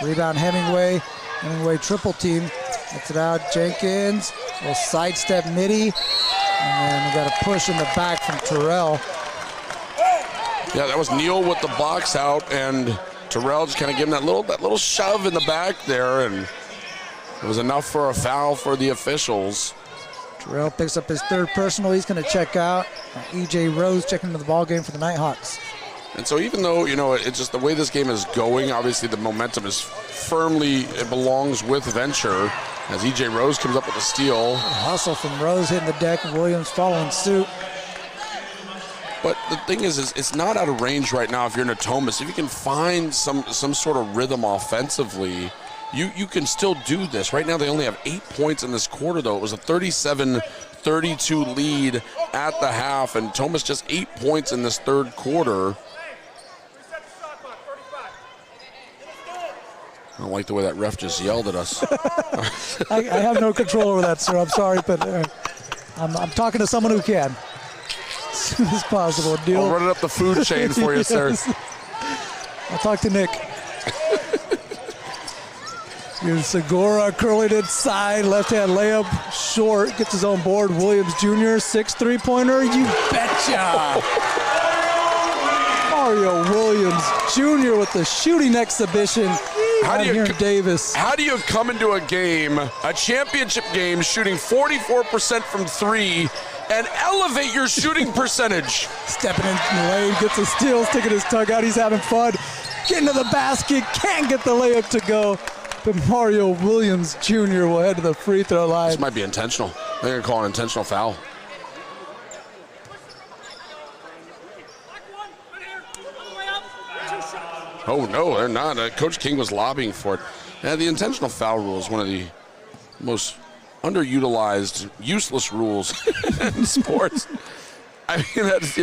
Rebound Hemingway. Hemingway triple team. Gets it out, Jenkins. Will sidestep Mitty. And then we got a push in the back from Terrell. Yeah, that was Neal with the box out, and Terrell just kind of giving that little shove in the back there, and it was enough for a foul for the officials. Terrell picks up his third personal. He's going to check out. E.J. Rose checking into the ball game for the Nighthawks. And so even though, it's just the way this game is going, obviously the momentum is firmly, it belongs with Venture as E.J. Rose comes up with a steal. Hustle from Rose hitting the deck, and Williams following suit. But the thing is it's not out of range right now if you're Natomas. If you can find some sort of rhythm offensively, you can still do this. Right now they only have 8 points in this quarter, though. It was a 37-32 lead at the half, and Thomas just 8 points in this third quarter. I don't like the way that ref just yelled at us. I have no control over that, sir. I'm sorry, but I'm talking to someone who can. As soon as possible. Deal. I'll run it up the food chain for you, sir. I'll talk to Nick. Here's Segura curling inside, left-hand layup, short, gets his own board. Williams Jr., 6 3-pointer, you betcha! Mario Williams Jr. with the shooting exhibition here in Davis. How do you come into a game, a championship game, shooting 44% from three and elevate your shooting percentage? Stepping in the lane, gets a steal, sticking his tongue out, he's having fun. Getting to the basket, can't get the layup to go. But Mario Williams Jr. will head to the free throw line. This might be intentional. They're going to call an intentional foul. Oh, no, they're not. Coach King was lobbying for it. Yeah, the intentional foul rule is one of the most underutilized, useless rules in sports. I mean, that's,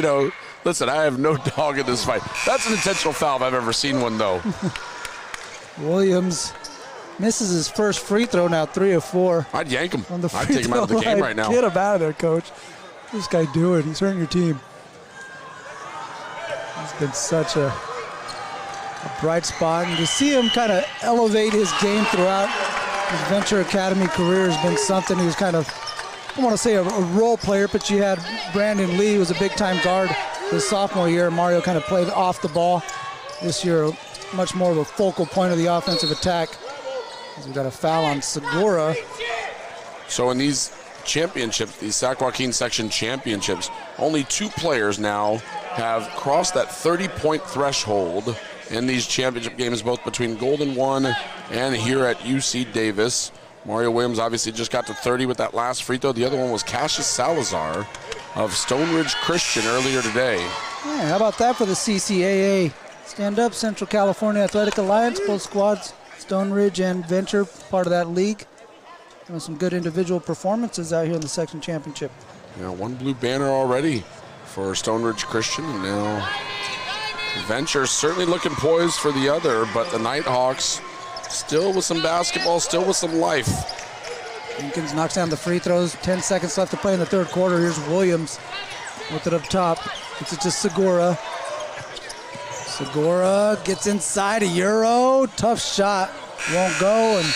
listen, I have no dog in this fight. That's an intentional foul if I've ever seen one, though. Williams misses his first free throw, now 3 of 4. I'd yank him. On the I'd take him out of the game right now. Get him out of there, Coach. What's this guy doing? He's hurting your team. He's been such a bright spot. And to see him kind of elevate his game throughout his Venture Academy career has been something. He was kind of, I don't want to say a role player, but you had Brandon Lee, who was a big-time guard his sophomore year. Mario kind of played off the ball. This year, much more of a focal point of the offensive attack. We've got a foul on Segura. So in these championships, these Sac Joaquin section championships, only 2 players now have crossed that 30-point threshold in these championship games, both between Golden One and here at UC Davis. Mario Williams obviously just got to 30 with that last free throw. The other one was Cassius Salazar of Stone Ridge Christian earlier today. Yeah, how about that for the CCAA? Stand Up Central California Athletic Alliance, both squads, Stone Ridge and Venture, part of that league. Doing some good individual performances out here in the section championship. Yeah, one blue banner already for Stone Ridge Christian, and now Venture certainly looking poised for the other, but the Nighthawks still with some basketball, still with some life. Jenkins knocks down the free throws. 10 seconds left to play in the third quarter. Here's Williams with it up top. Gets it to Segura. Segura gets inside a Euro. Tough shot. Won't go, and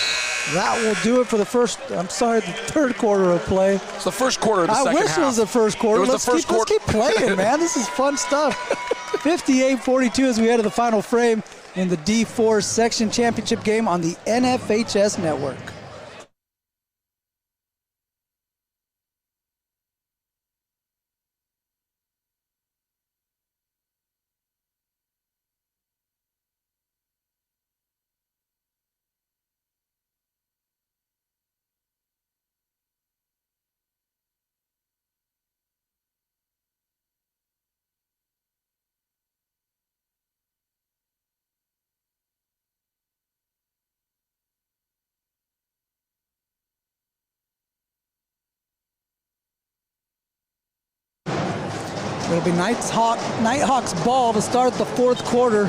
that will do it for the third quarter of play. It's the first quarter of the second half. I wish it was the first quarter. Let's keep playing, man. This is fun stuff. 58-42 as we head to the final frame in the D4 section championship game on the NFHS network. It'll be Nighthawks ball to start the fourth quarter.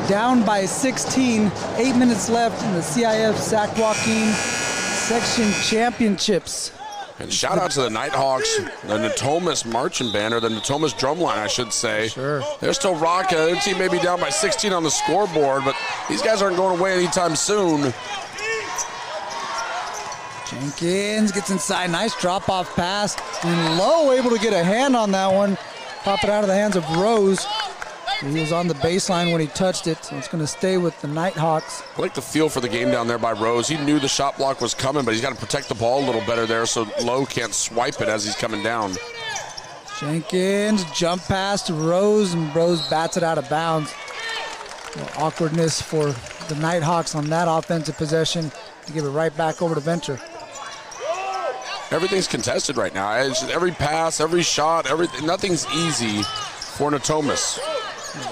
Down by 16. 8 minutes left in the CIF Sac Joaquin Section Championships. And shout out to the Nighthawks, the Natomas marching band, or the Natomas drumline, I should say. Sure. They're still rocking. Their team may be down by 16 on the scoreboard, but these guys aren't going away anytime soon. Jenkins gets inside. Nice drop-off pass. And Lowe able to get a hand on that one. Pop it out of the hands of Rose. He was on the baseline when he touched it, so it's going to stay with the Nighthawks. I like the feel for the game down there by Rose. He knew the shot block was coming, but he's got to protect the ball a little better there so Lowe can't swipe it as he's coming down. Jenkins, jump pass to Rose, and Rose bats it out of bounds. Awkwardness for the Nighthawks on that offensive possession to give it right back over to Venture. Everything's contested right now. It's just every pass, every shot, everything. Nothing's easy for Natomas.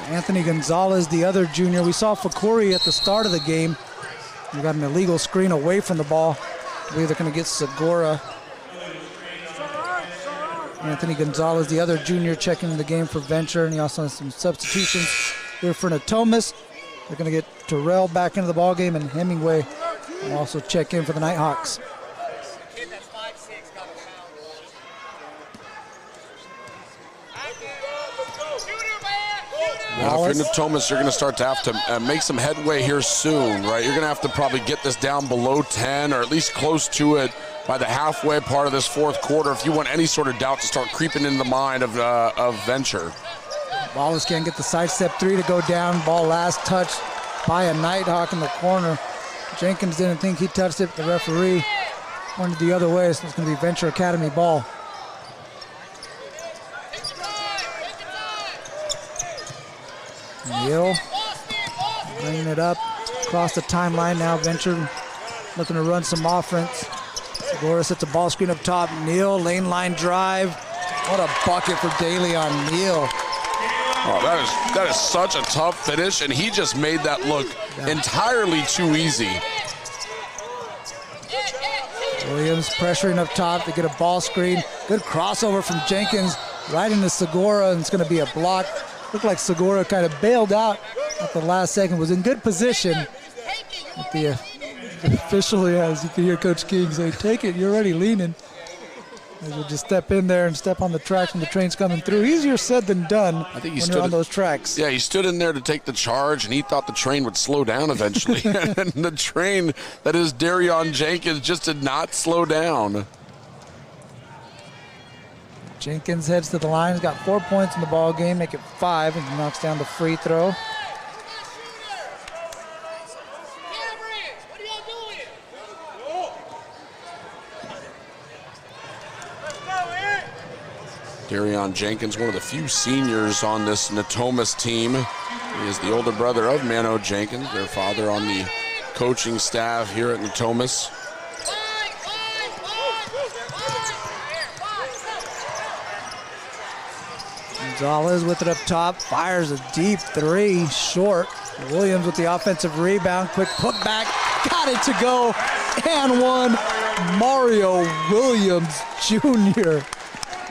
Anthony Gonzalez, the other junior. We saw Fakuri at the start of the game. We got an illegal screen away from the ball. I believe they're going to get Segura. Anthony Gonzalez, the other junior, checking the game for Venture, and he also has some substitutions here for Natomas. They're going to get Terrell back into the ball game, and Hemingway will also check in for the Nighthawks. Now, if you're Natomas, you're going to start to have to make some headway here soon, right? You're going to have to probably get this down below 10 or at least close to it by the halfway part of this fourth quarter if you want any sort of doubt to start creeping in the mind of Venture. Wallace can't get the sidestep three to go down. Ball last touched by a Nighthawk in the corner. Jenkins didn't think he touched it. The referee pointed the other way, so it's going to be Venture Academy ball. Neal bringing it up across the timeline now. Venture looking to run some offense. Segura sets a ball screen up top. Neal, lane line drive. What a bucket for Daly on Neal. Oh, that is such a tough finish, and he just made that look entirely too easy. Williams pressuring up top to get a ball screen. Good crossover from Jenkins right into Segura, and it's going to be a block. Looked like Segura kind of bailed out at the last second. Was in good position. But the official, as you can hear Coach King say, take it, you're already leaning. As you just step in there and step on the tracks when the train's coming through. Easier said than done. I think when you're on those tracks. Yeah, he stood in there to take the charge, and he thought the train would slow down eventually. And the train that is Darion Jenkins just did not slow down. Jenkins heads to the line. He's got 4 points in the ball game, make it 5, and he knocks down the free throw. Darion Jenkins, one of the few seniors on this Natomas team. He is the older brother of Mano Jenkins, their father on the coaching staff here at Natomas. Gonzalez with it up top, fires a deep three, short. Williams with the offensive rebound, quick putback, got it to go, and one, Mario Williams Jr.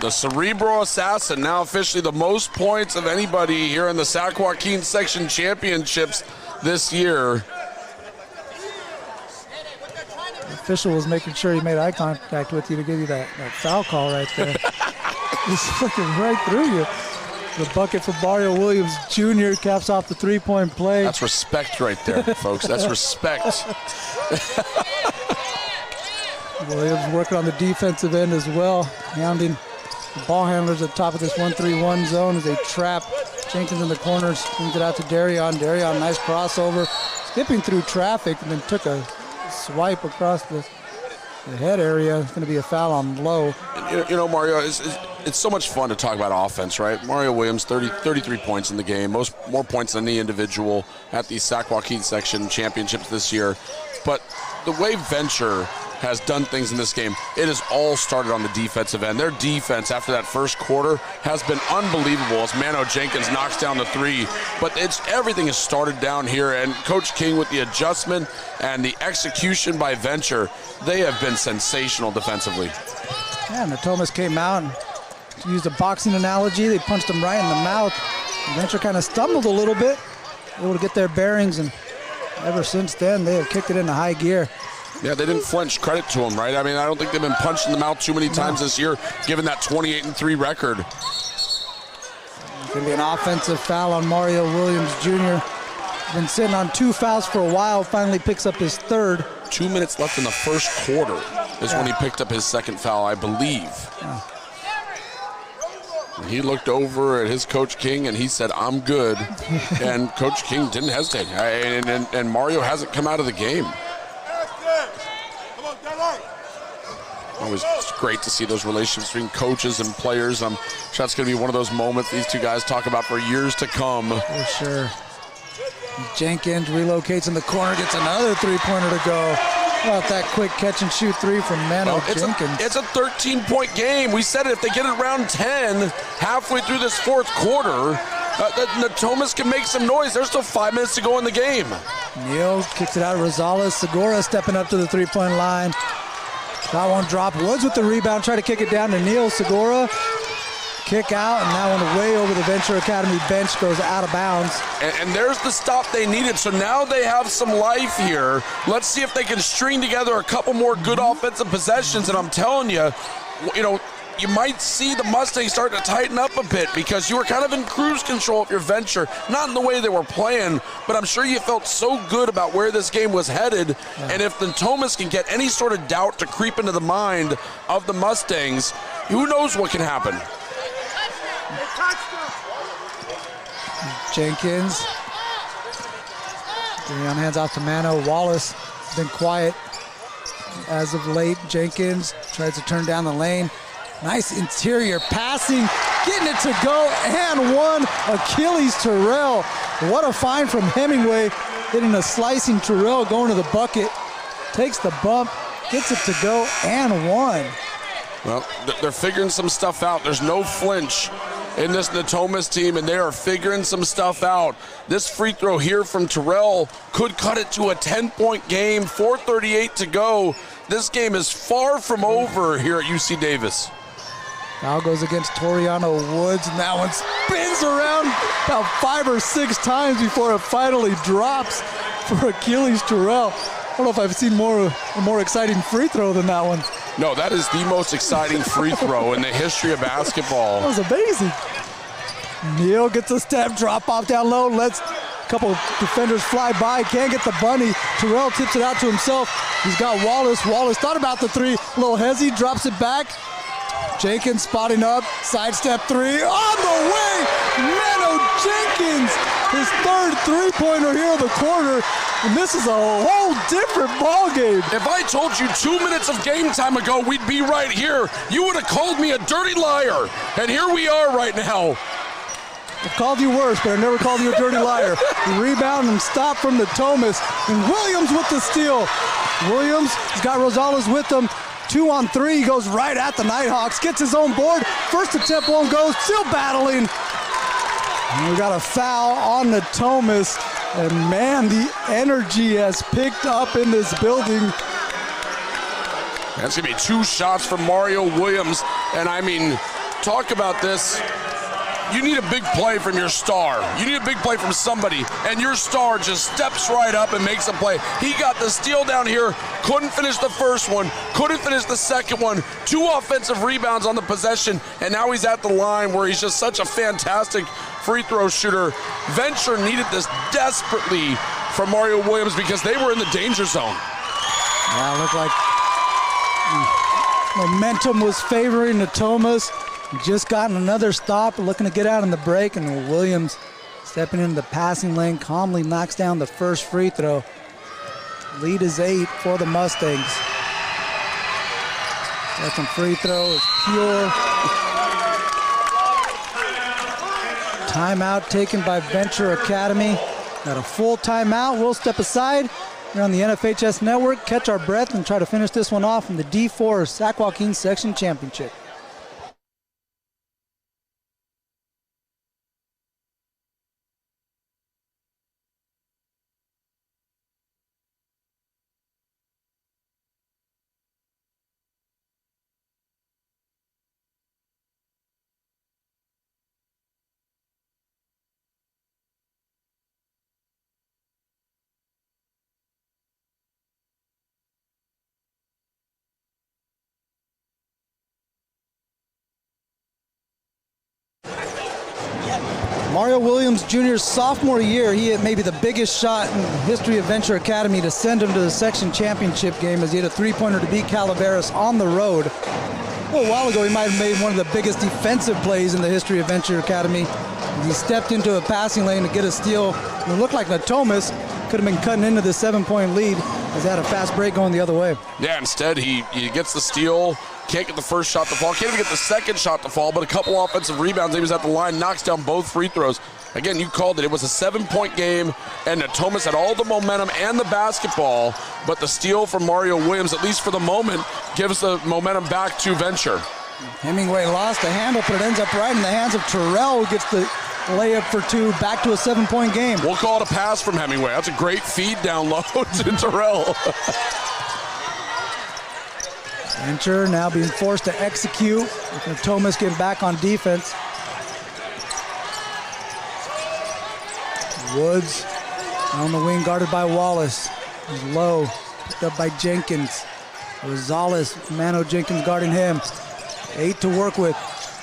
The Cerebral Assassin, now officially the most points of anybody here in the Sac Joaquin Section Championships this year. The official was making sure he made eye contact with you to give you that foul call right there. He's looking right through you. The bucket for Mario Williams Jr. caps off the three-point play. That's respect right there, folks. That's respect. Williams working on the defensive end as well, hounding the ball handlers at the top of this 1-3-1 zone as they trap. Jenkins in the corners, swings it out to Darion. Darion, nice crossover, skipping through traffic, and then took a swipe across the head area. It's going to be a foul on Lowe. You know, Mario, it's so much fun to talk about offense, right? Mario Williams, 33 points in the game, more points than any individual at the Sac Joaquin Section Championships this year. But the way Venture has done things in this game, it has all started on the defensive end. Their defense after that first quarter has been unbelievable as Mano Jenkins knocks down the three. But everything has started down here, and Coach King with the adjustment and the execution by Venture, they have been sensational defensively. Yeah, Natomas came out and To use a boxing analogy, they punched him right in the mouth. Venture kind of stumbled a little bit, able to get their bearings, and ever since then, they have kicked it into high gear. Yeah, they didn't flinch. Credit to them, right? I mean, I don't think they've been punched in the mouth too many times this year, given that 28-3 record. It's going to be an offensive foul on Mario Williams Jr. Been sitting on 2 fouls for a while, finally picks up his third. 2 minutes left in the first quarter is when he picked up his second foul, I believe. Yeah. He looked over at his Coach King and he said, I'm good. And Coach King didn't hesitate. And Mario hasn't come out of the game. Always great to see those relationships between coaches and players. I'm sure that's going to be one of those moments these two guys talk about for years to come. For sure. Jenkins relocates in the corner, gets another three-pointer to go. How about that quick catch-and-shoot three from Mano Jenkins? It's a 13-point game. We said it, if they get it around 10, halfway through this fourth quarter, Natomas can make some noise. There's still 5 minutes to go in the game. Neal kicks it out. Rosales. Segura stepping up to the three-point line. That one dropped. Woods with the rebound. Try to kick it down to Neal. Segura. Kick out, and that one way over the Venture Academy bench, goes out of bounds. And there's the stop they needed. So now they have some life here. Let's see if they can string together a couple more good offensive possessions. And I'm telling you, you might see the Mustangs start to tighten up a bit, because you were kind of in cruise control of your Venture. Not in the way they were playing, but I'm sure you felt so good about where this game was headed. Yeah. And if the Thomas can get any sort of doubt to creep into the mind of the Mustangs, who knows what can happen. Jenkins. Getting on hands off to Mano. Wallace has been quiet as of late. Jenkins tries to turn down the lane. Nice interior passing. Getting it to go and one. Achilles Terrell. What a find from Hemingway. Hitting a slicing Terrell, going to the bucket. Takes the bump. Gets it to go and one. Well, they're figuring some stuff out. There's no flinch in this Natomas team, and they are figuring some stuff out. This free throw here from Terrell could cut it to a 10-point game. 4:38 to go. This game is far from over here at UC Davis. Foul goes against Toriano Woods, and that one spins around about 5 or 6 times before it finally drops for Achilles Terrell. I don't know if I've seen a more exciting free throw than that one. No, that is the most exciting free throw in the history of basketball. That was amazing. Neal gets a step, drop off down low, lets a couple defenders fly by, can't get the bunny. Terrell tips it out to himself. He's got Wallace. Wallace thought about the three, a little hezzy, drops it back. Jenkins spotting up, sidestep three, on the way, Mano Jenkins, his third three-pointer here in the quarter, and this is a whole different ball game. If I told you 2 minutes of game time ago we'd be right here, you would have called me a dirty liar, and here we are right now. I've called you worse, but I never called you a dirty liar. The rebound and stop from the Thomas, and Williams with the steal. Williams has got Rosales with him. 2 on 3, he goes right at the Nighthawks, gets his own board. First attempt won't go, still battling. And we got a foul on the Thomas, and man, the energy has picked up in this building. That's gonna be 2 shots from Mario Williams, and I mean, talk about this. You need a big play from your star. You need a big play from somebody, and your star just steps right up and makes a play. He got the steal down here, couldn't finish the first one, couldn't finish the second one. 2 offensive rebounds on the possession, and now he's at the line where he's just such a fantastic free throw shooter. Venture needed this desperately from Mario Williams because they were in the danger zone. Yeah, it looked like momentum was favoring the Thomas. Just gotten another stop, looking to get out in the break, and Williams stepping into the passing lane, calmly knocks down the first free throw. Lead is 8 for the Mustangs. Second free throw is pure. Timeout taken by Venture Academy. Got a full timeout. We'll step aside. We're on the NFHS Network. Catch our breath and try to finish this one off in the D4 Sac Joaquin Section Championship. Mario Williams Jr.'s sophomore year, he hit maybe the biggest shot in the history of Venture Academy to send him to the section championship game as he hit a three-pointer to beat Calaveras on the road. A little while ago, he might have made one of the biggest defensive plays in the history of Venture Academy. He stepped into a passing lane to get a steal. And it looked like Natomas could have been cutting into the 7-point lead as he had a fast break going the other way. Yeah, instead he gets the steal, can't get the first shot to fall, can't even get the second shot to fall, but a couple offensive rebounds. He was at the line, knocks down both free throws. Again, you called it. It was a 7-point game, and Natomas had all the momentum and the basketball, but the steal from Mario Williams, at least for the moment, gives the momentum back to Venture. Hemingway lost the handle, but it ends up right in the hands of Terrell, who gets the layup for two, back to a 7-point game. We'll call it a pass from Hemingway. That's a great feed down low to Terrell. Venture now being forced to execute, with Natomas getting back on defense. Woods on the wing, guarded by Wallace. He's low, picked up by Jenkins. Rosales, Mano Jenkins guarding him. 8 to work with.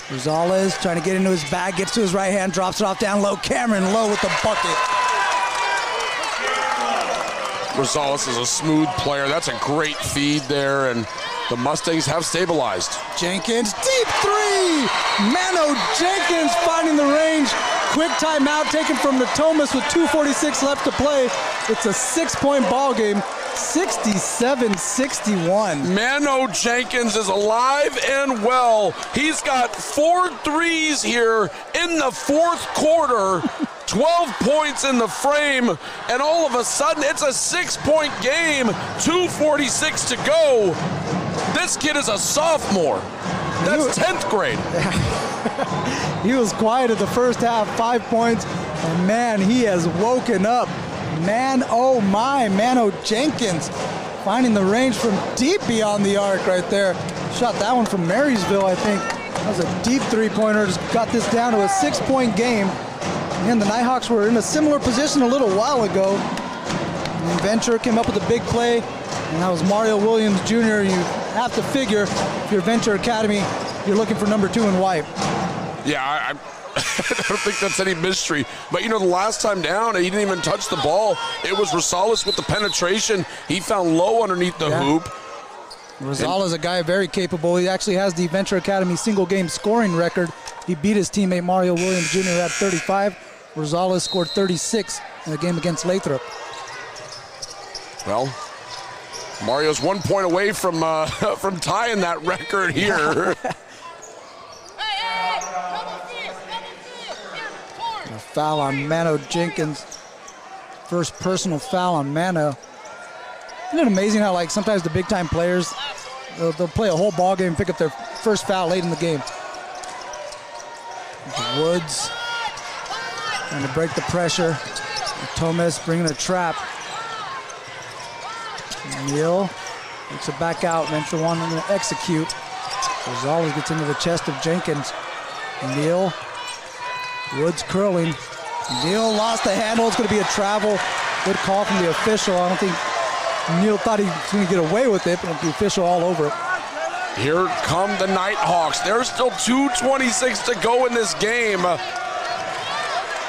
Rosales trying to get into his bag, gets to his right hand, drops it off down low. Cameron Lowe with the bucket. Rosales is a smooth player. That's a great feed there, and the Mustangs have stabilized. Jenkins, deep three! Mano Jenkins finding the range. Quick timeout taken from Natomas with 2:46 left to play. It's a 6-point ball game, 67-61. Mano Jenkins is alive and well. He's got 4 threes here in the fourth quarter. 12 points in the frame, and all of a sudden it's a 6-point game, 2:46 to go. This kid is a sophomore. That's 10th grade. He was quiet at the first half, 5 points, and man, he has woken up. Man, oh my, Mano Jenkins finding the range from deep beyond the arc right there. Shot that one from Marysville, I think. That was a deep three-pointer, just got this down to a 6-point game. And the Nighthawks were in a similar position a little while ago. And Venture came up with a big play, and that was Mario Williams Jr. You have to figure, if you're Venture Academy, you're looking for number 2 in white. Yeah, I don't think that's any mystery. But, you know, the last time down, he didn't even touch the ball. It was Rosales with the penetration. He found Low underneath the hoop. Rosales is a guy very capable. He actually has the Venture Academy single-game scoring record. He beat his teammate Mario Williams Jr. at 35. Rosales scored 36 in the game against Lathrop. Well, Mario's 1 point away from tying that record here. A foul on Mano Jenkins. First personal foul on Mano. Isn't it amazing how, like, sometimes the big-time players, they'll play a whole ball game and pick up their first foul late in the game. Woods trying to break the pressure. Thomas bringing a trap. Neal takes it back out. Venture wanting to execute. Rosales gets into the chest of Jenkins. Neal. Woods curling. Neal lost the handle. It's going to be a travel. Good call from the official. I don't think Neal thought he was going to get away with it, but the official all over it. Here come the Nighthawks. There's still 2:26 to go in this game.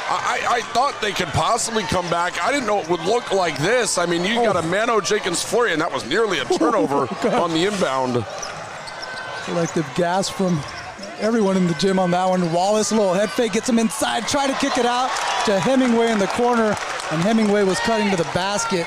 I thought they could possibly come back. I didn't know it would look like this. I mean, you got a Mano Jenkins flurry, and that was nearly a turnover on the inbound. Collective gas from everyone in the gym on that one. Wallace, a little head fake, gets him inside, try to kick it out to Hemingway in the corner, and Hemingway was cutting to the basket.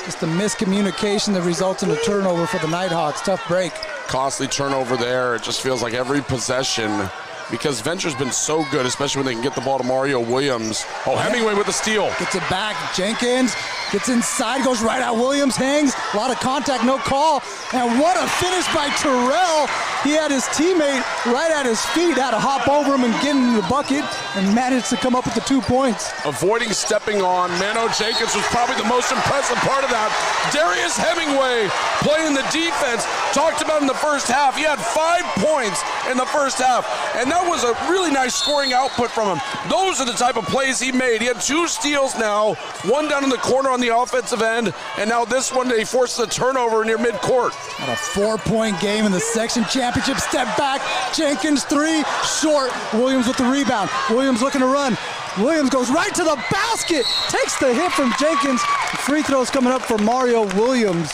Just a miscommunication that results in a turnover for the Nighthawks. Tough break. Costly turnover there. It just feels like every possession, because Venture's been so good, especially when they can get the ball to Mario Williams. Oh, Hemingway with the steal. Gets it back. Jenkins gets inside, goes right out. Williams hangs. A lot of contact, no call. And what a finish by Terrell. He had his teammate right at his feet, had to hop over him and get in the bucket, and managed to come up with the 2 points. Avoiding stepping on Mano Jenkins was probably the most impressive part of that. Darius Hemingway playing the defense. Talked about in the first half. He had 5 points in the first half, and that was a really nice scoring output from him. Those are the type of plays he made. He had 2 steals now, one down in the corner on the offensive end, and now this one he forces a turnover near midcourt. At a 4-point game in the section championship. Step back, Jenkins 3, short. Williams with the rebound. Williams looking to run. Williams goes right to the basket. Takes the hit from Jenkins. Free throws coming up for Mario Williams.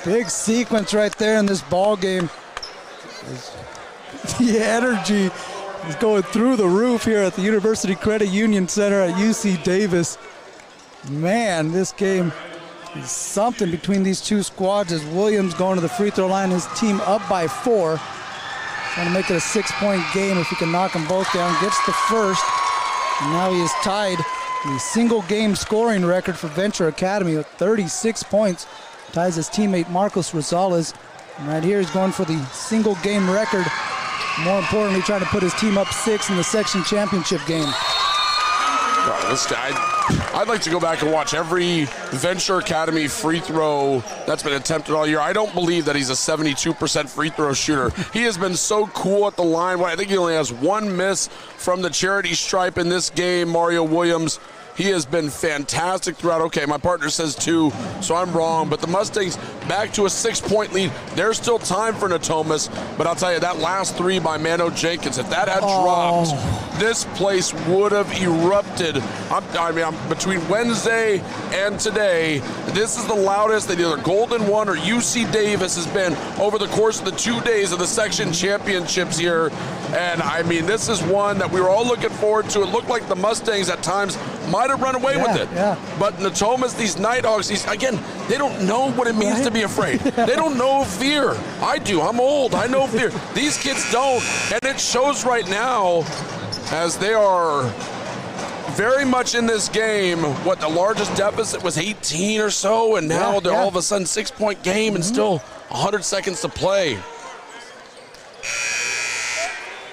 Big sequence right there in this ball game. The energy is going through the roof here at the University Credit Union Center at UC Davis. Man, this game is something between these two squads as Williams going to the free throw line, his team up by 4. Trying to make it a 6-point game if he can knock them both down. Gets the first, and now he is tied the single game scoring record for Venture Academy with 36 points. Ties his teammate Marcos Rosales. And right here he's going for the single game record. More importantly, trying to put his team up 6 in the section championship game. Wow, this guy, I'd like to go back and watch every Venture Academy free throw that's been attempted all year. I don't believe that he's a 72% free throw shooter. He has been so cool at the line. I think he only has 1 miss from the charity stripe in this game, Mario Williams. He has been fantastic throughout. Okay, my partner says 2, so I'm wrong. But the Mustangs back to a 6-point lead. There's still time for Natomas, but I'll tell you, that last 3 by Mano Jenkins, if that had dropped, this place would have erupted. Between Wednesday and today, this is the loudest that either Golden One or UC Davis has been over the course of the 2 days of the section championships here. And I mean, this is one that we were all looking forward to. It looked like the Mustangs at times might have run away with it. Yeah. But Natomas, these Nighthawks, again, they don't know what it means to be afraid. They don't know fear. I do. I'm old. I know fear. These kids don't. And it shows right now as they are very much in this game. What, the largest deficit was 18 or so, and now they're all of a sudden 6-point game and still 100 seconds to play.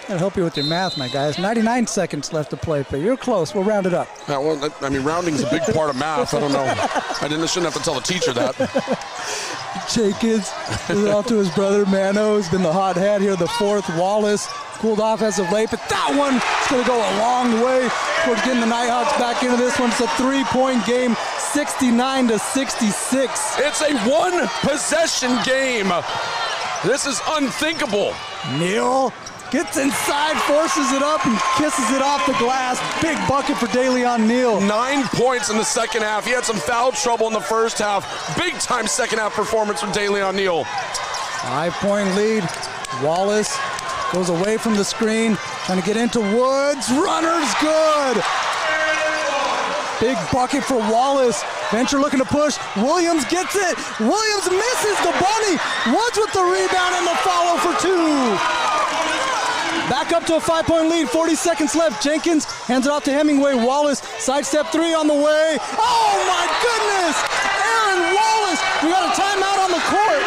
I'll help you with your math, my guys. 99 seconds left to play, but you're close. We'll round it up. Yeah, well, I mean, rounding's a big part of math. I don't know. Shouldn't have to tell the teacher that. Jenkins is off to his brother Mano, who's been the hot hat here. The 4th, Wallace cooled off as of late, but that one is going to go a long way towards getting the Nighthawks back into this one. It's a 3-point game, 69-66. It's a 1-possession game. This is unthinkable. Neal gets inside, forces it up, and kisses it off the glass. Big bucket for DeLeon Neal. 9 points in the second half. He had some foul trouble in the first half. Big-time second-half performance from DeLeon Neal. 5-point lead. Wallace goes away from the screen, trying to get into Woods. Runner's good. Big bucket for Wallace. Venture looking to push. Williams gets it. Williams misses the bunny. Woods with the rebound and the follow for 2. Back up to a 5-point lead, 40 seconds left. Jenkins hands it off to Hemingway. Wallace, sidestep 3 on the way. Oh my goodness! Aaron Wallace, we got a timeout on the court.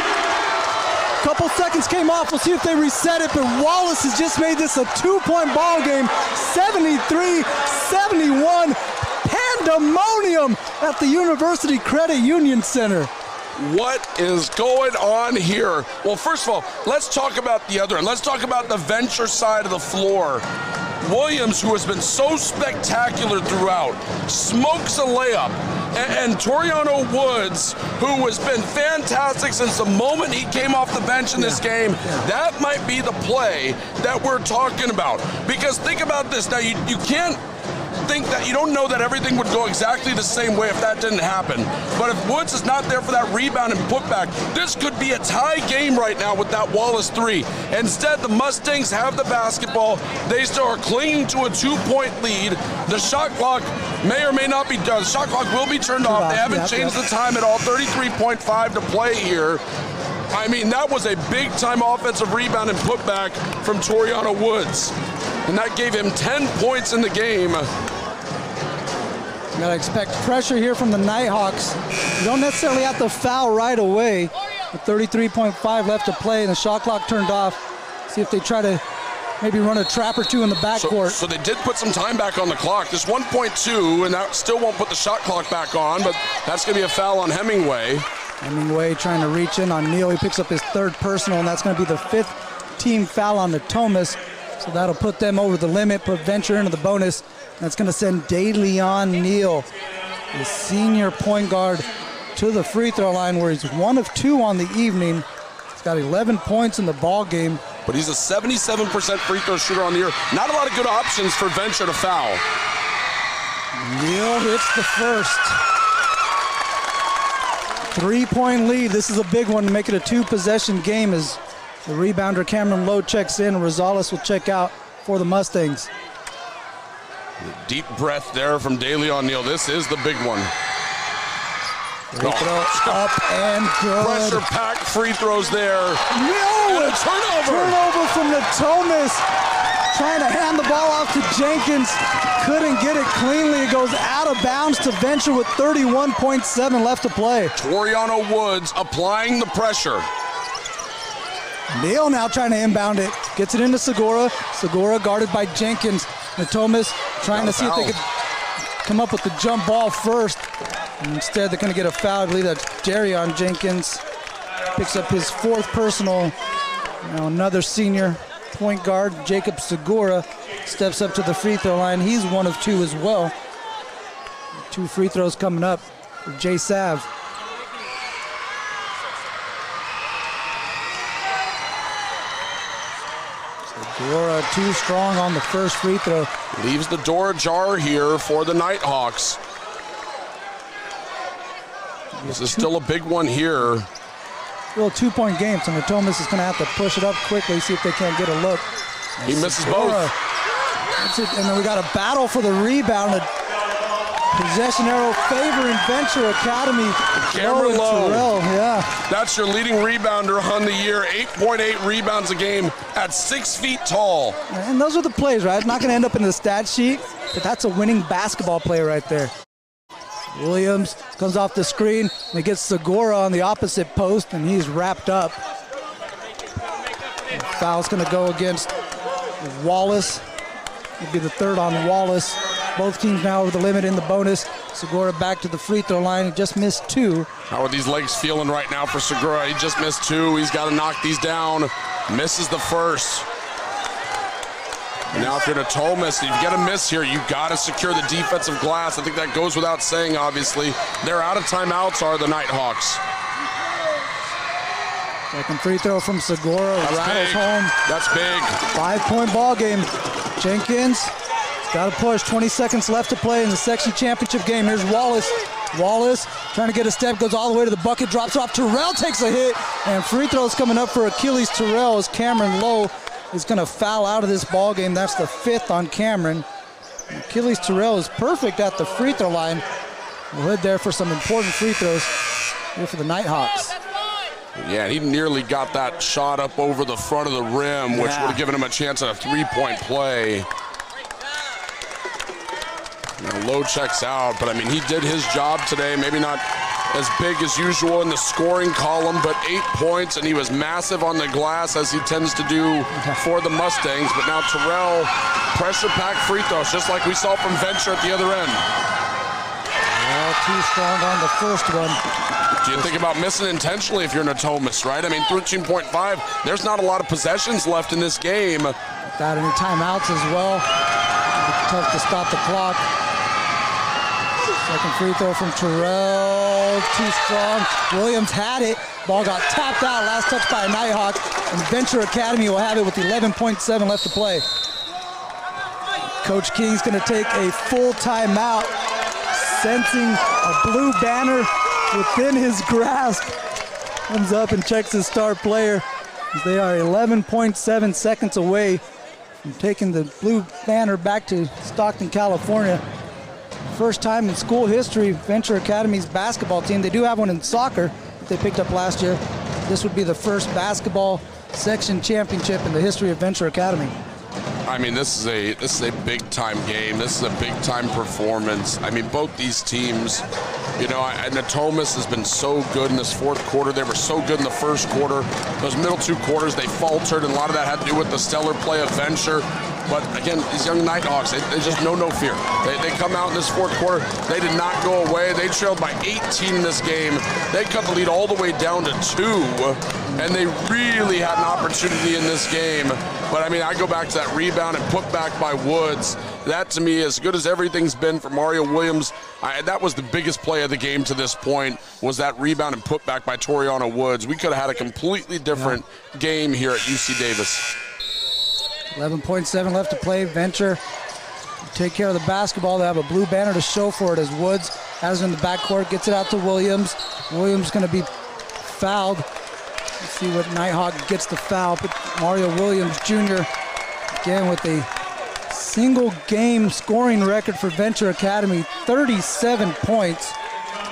Couple seconds came off, we'll see if they reset it, but Wallace has just made this a 2-point ball game. 73-71, pandemonium at the University Credit Union Center. What is going on here? Well, first of all, let's talk about the other end. Let's talk about the Venture side of the floor. Williams, who has been so spectacular throughout, smokes a layup. And Toriano Woods, who has been fantastic since the moment he came off the bench in this game, that might be the play that we're talking about. Because think about this. Now, you can't think that you don't know that everything would go exactly the same way if that didn't happen. But if Woods is not there for that rebound and putback, this could be a tie game right now with that Wallace 3. Instead, the Mustangs have the basketball. They still are clinging to a 2-point lead. The shot clock may or may not be done. The shot clock will be turned off. They haven't changed the time at all. 33.5 to play here. I mean, that was a big-time offensive rebound and putback from Toriano Woods. And that gave him 10 points in the game. You gotta expect pressure here from the Nighthawks. You don't necessarily have to foul right away. With 33.5 left to play and the shot clock turned off. See if they try to maybe run a trap or 2 in the backcourt. So they did put some time back on the clock. There's 1.2, and that still won't put the shot clock back on, but that's gonna be a foul on Hemingway. Hemingway trying to reach in on Neal. He picks up his 3rd personal, and that's gonna be the 5th team foul on Natomas. So that'll put them over the limit, put Venture into the bonus. That's going to send DeLeon Neal, the senior point guard, to the free throw line where he's 1 of 2 on the evening. He's got 11 points in the ball game. but he's a 77% free throw shooter on the year. Not a lot of good options for Venture to foul. Neal hits the first. 3-point lead. This is a big one to make it a 2-possession game as the rebounder Cameron Lowe checks in and Rosales will check out for the Mustangs. Deep breath there from DeLeon Neal. This is the big one. Free throw up and good. Pressure-packed free throws there. No! And a turnover. Turnover from Natomas. Trying to hand the ball off to Jenkins. Couldn't get it cleanly. It goes out of bounds to Venture with 31.7 left to play. Toriano Woods applying the pressure. Neal now trying to inbound it. Gets it into Segura. Segura guarded by Jenkins. Natomas trying to see if they could come up with the jump ball first. And instead, they're going to get a foul. I believe that's Jerion Jenkins. Picks up his 4th personal. Now another senior point guard, Jacob Segura, steps up to the free throw line. He's 1 of 2 as well. 2 free throws coming up for Jay Sav. Segura too strong on the first free throw. Leaves the door ajar here for the Nighthawks. This is still a big one here. Little 2-point game, so Natomas is going to have to push it up quickly, see if they can't get a look. He misses both. That's it. And then we got a battle for the rebound. A possession arrow favoring Venture Academy. Cameron Lowe. Terrell, yeah. That's your leading rebounder on the year. 8.8 rebounds a game at 6 feet tall. And those are the plays, right? Not going to end up in the stat sheet, but that's a winning basketball play right there. Williams comes off the screen and gets Segura on the opposite post, and he's wrapped up. The foul's going to go against Wallace. It'll be the 3rd on Wallace. Both teams now over the limit in the bonus. Segura back to the free throw line. He just missed 2. How are these legs feeling right now for Segura? He just missed 2. He's got to knock these down. Misses the first. Now if you're Natomas, if you get a miss here, you've got to secure the defensive glass. I think that goes without saying, obviously. They're out of timeouts, are the Nighthawks. Second free throw from Segura. Rattles home. That's big. 5-point ball game. Jenkins got to push. 20 seconds left to play in the section championship game. Here's Wallace. Wallace trying to get a step, goes all the way to the bucket, drops off. Terrell takes a hit, and free throws coming up for Achilles Terrell as Cameron Lowe is going to foul out of this ball game. That's the 5th on Cameron. Achilles Terrell is perfect at the free throw line. We'll head there for some important free throws here for the Nighthawks. Yeah, he nearly got that shot up over the front of the rim, which would have given him a chance at a 3-point play. Now Lowe checks out, but I mean, he did his job today. Maybe not as big as usual in the scoring column, but 8 points, and he was massive on the glass as he tends to do for the Mustangs. But now Terrell, pressure-packed free throws, just like we saw from Venture at the other end. Well, too strong on the first one. Do you think about missing intentionally if you're Natomas, right? I mean, 13.5, there's not a lot of possessions left in this game. Without any timeouts as well. Tough to stop the clock. Second free throw from Terrell, too strong. Williams had it. Ball got tapped out, last touch by a Nighthawk, and Venture Academy will have it with 11.7 left to play. Coach King's gonna take a full timeout, sensing a blue banner within his grasp. Comes up and checks his star player. They are 11.7 seconds away from taking the blue banner back to Stockton, California. First time in school history, Venture Academy's basketball team. They do have one in soccer that they picked up last year. This would be the first basketball section championship in the history of Venture Academy. I mean, this is a big time game. This is a big time performance. I mean, both these teams, you know, Natomas has been so good in this 4th quarter. They were so good in the 1st quarter. Those middle 2 quarters, they faltered, and a lot of that had to do with the stellar play of Venture. But again, these young Nighthawks, they just know no fear. They come out in this fourth quarter. They did not go away. They trailed by 18 in this game. They cut the lead all the way down to 2, and they really had an opportunity in this game. But I mean, I go back to that rebound and put back by Woods. That to me, as good as everything's been for Mario Williams, that was the biggest play of the game to this point, was that rebound and put back by Toriano Woods. We could have had a completely different game here at UC Davis. 11.7 left to play. Venture take care of the basketball. They have a blue banner to show for it as Woods has it in the backcourt, gets it out to Williams. Williams going to be fouled. Let's see what Nighthawk gets the foul. But Mario Williams Jr. again with a single game scoring record for Venture Academy, 37 points.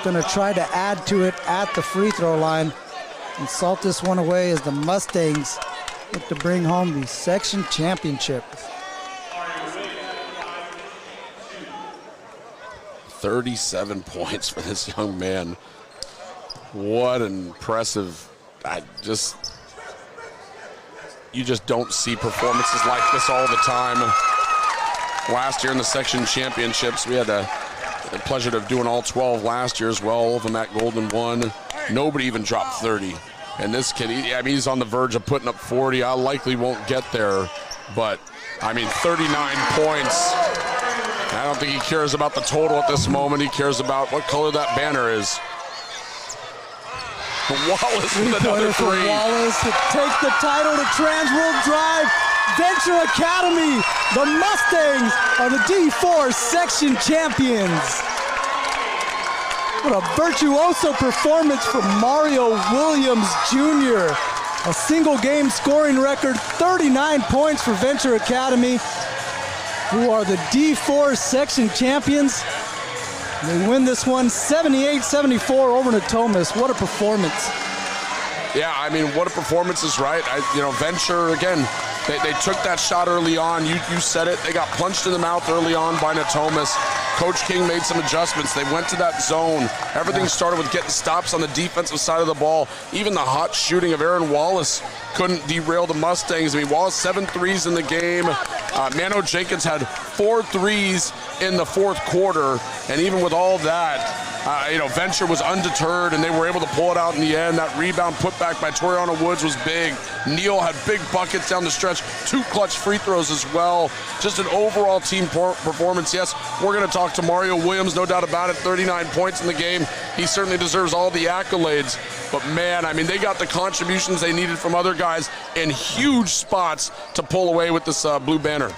Going to try to add to it at the free throw line and salt this one away as the Mustangs look to bring home the section championship. 37 points for this young man. What an impressive, you just don't see performances like this all the time. Last year in the section championships, we had the pleasure of doing all 12 last year as well, all of them at Golden 1. Nobody even dropped 30. And this kid, he's on the verge of putting up 40. I likely won't get there, but 39 points. I don't think he cares about the total at this moment. He cares about what color that banner is. Wallace with another three. Wallace to take the title to Transworld Drive. Venture Academy, the Mustangs are the D4 section champions. What a virtuoso performance from Mario Williams Jr. A single game scoring record, 39 points for Venture Academy, who are the D4 section champions. They win this one 78-74 over Natomas. What a performance. Yeah, what a performance is right. Venture, again, they took that shot early on. You said it. They got punched in the mouth early on by Natomas. Coach King made some adjustments. They went to that zone. Everything started with getting stops on the defensive side of the ball. Even the hot shooting of Aaron Wallace couldn't derail the Mustangs. Wallace 7 threes in the game. Mano Jenkins had 4 threes in the fourth quarter. And even with all that, Venture was undeterred, and they were able to pull it out in the end. That rebound put back by Toriano Woods was big. Neal had big buckets down the stretch, 2 clutch free throws as well. Just an overall team performance. Yes, we're going to talk to Mario Williams, no doubt about it. 39 points in the game. He certainly deserves all the accolades. But man, they got the contributions they needed from other guys in huge spots to pull away with this blue banner.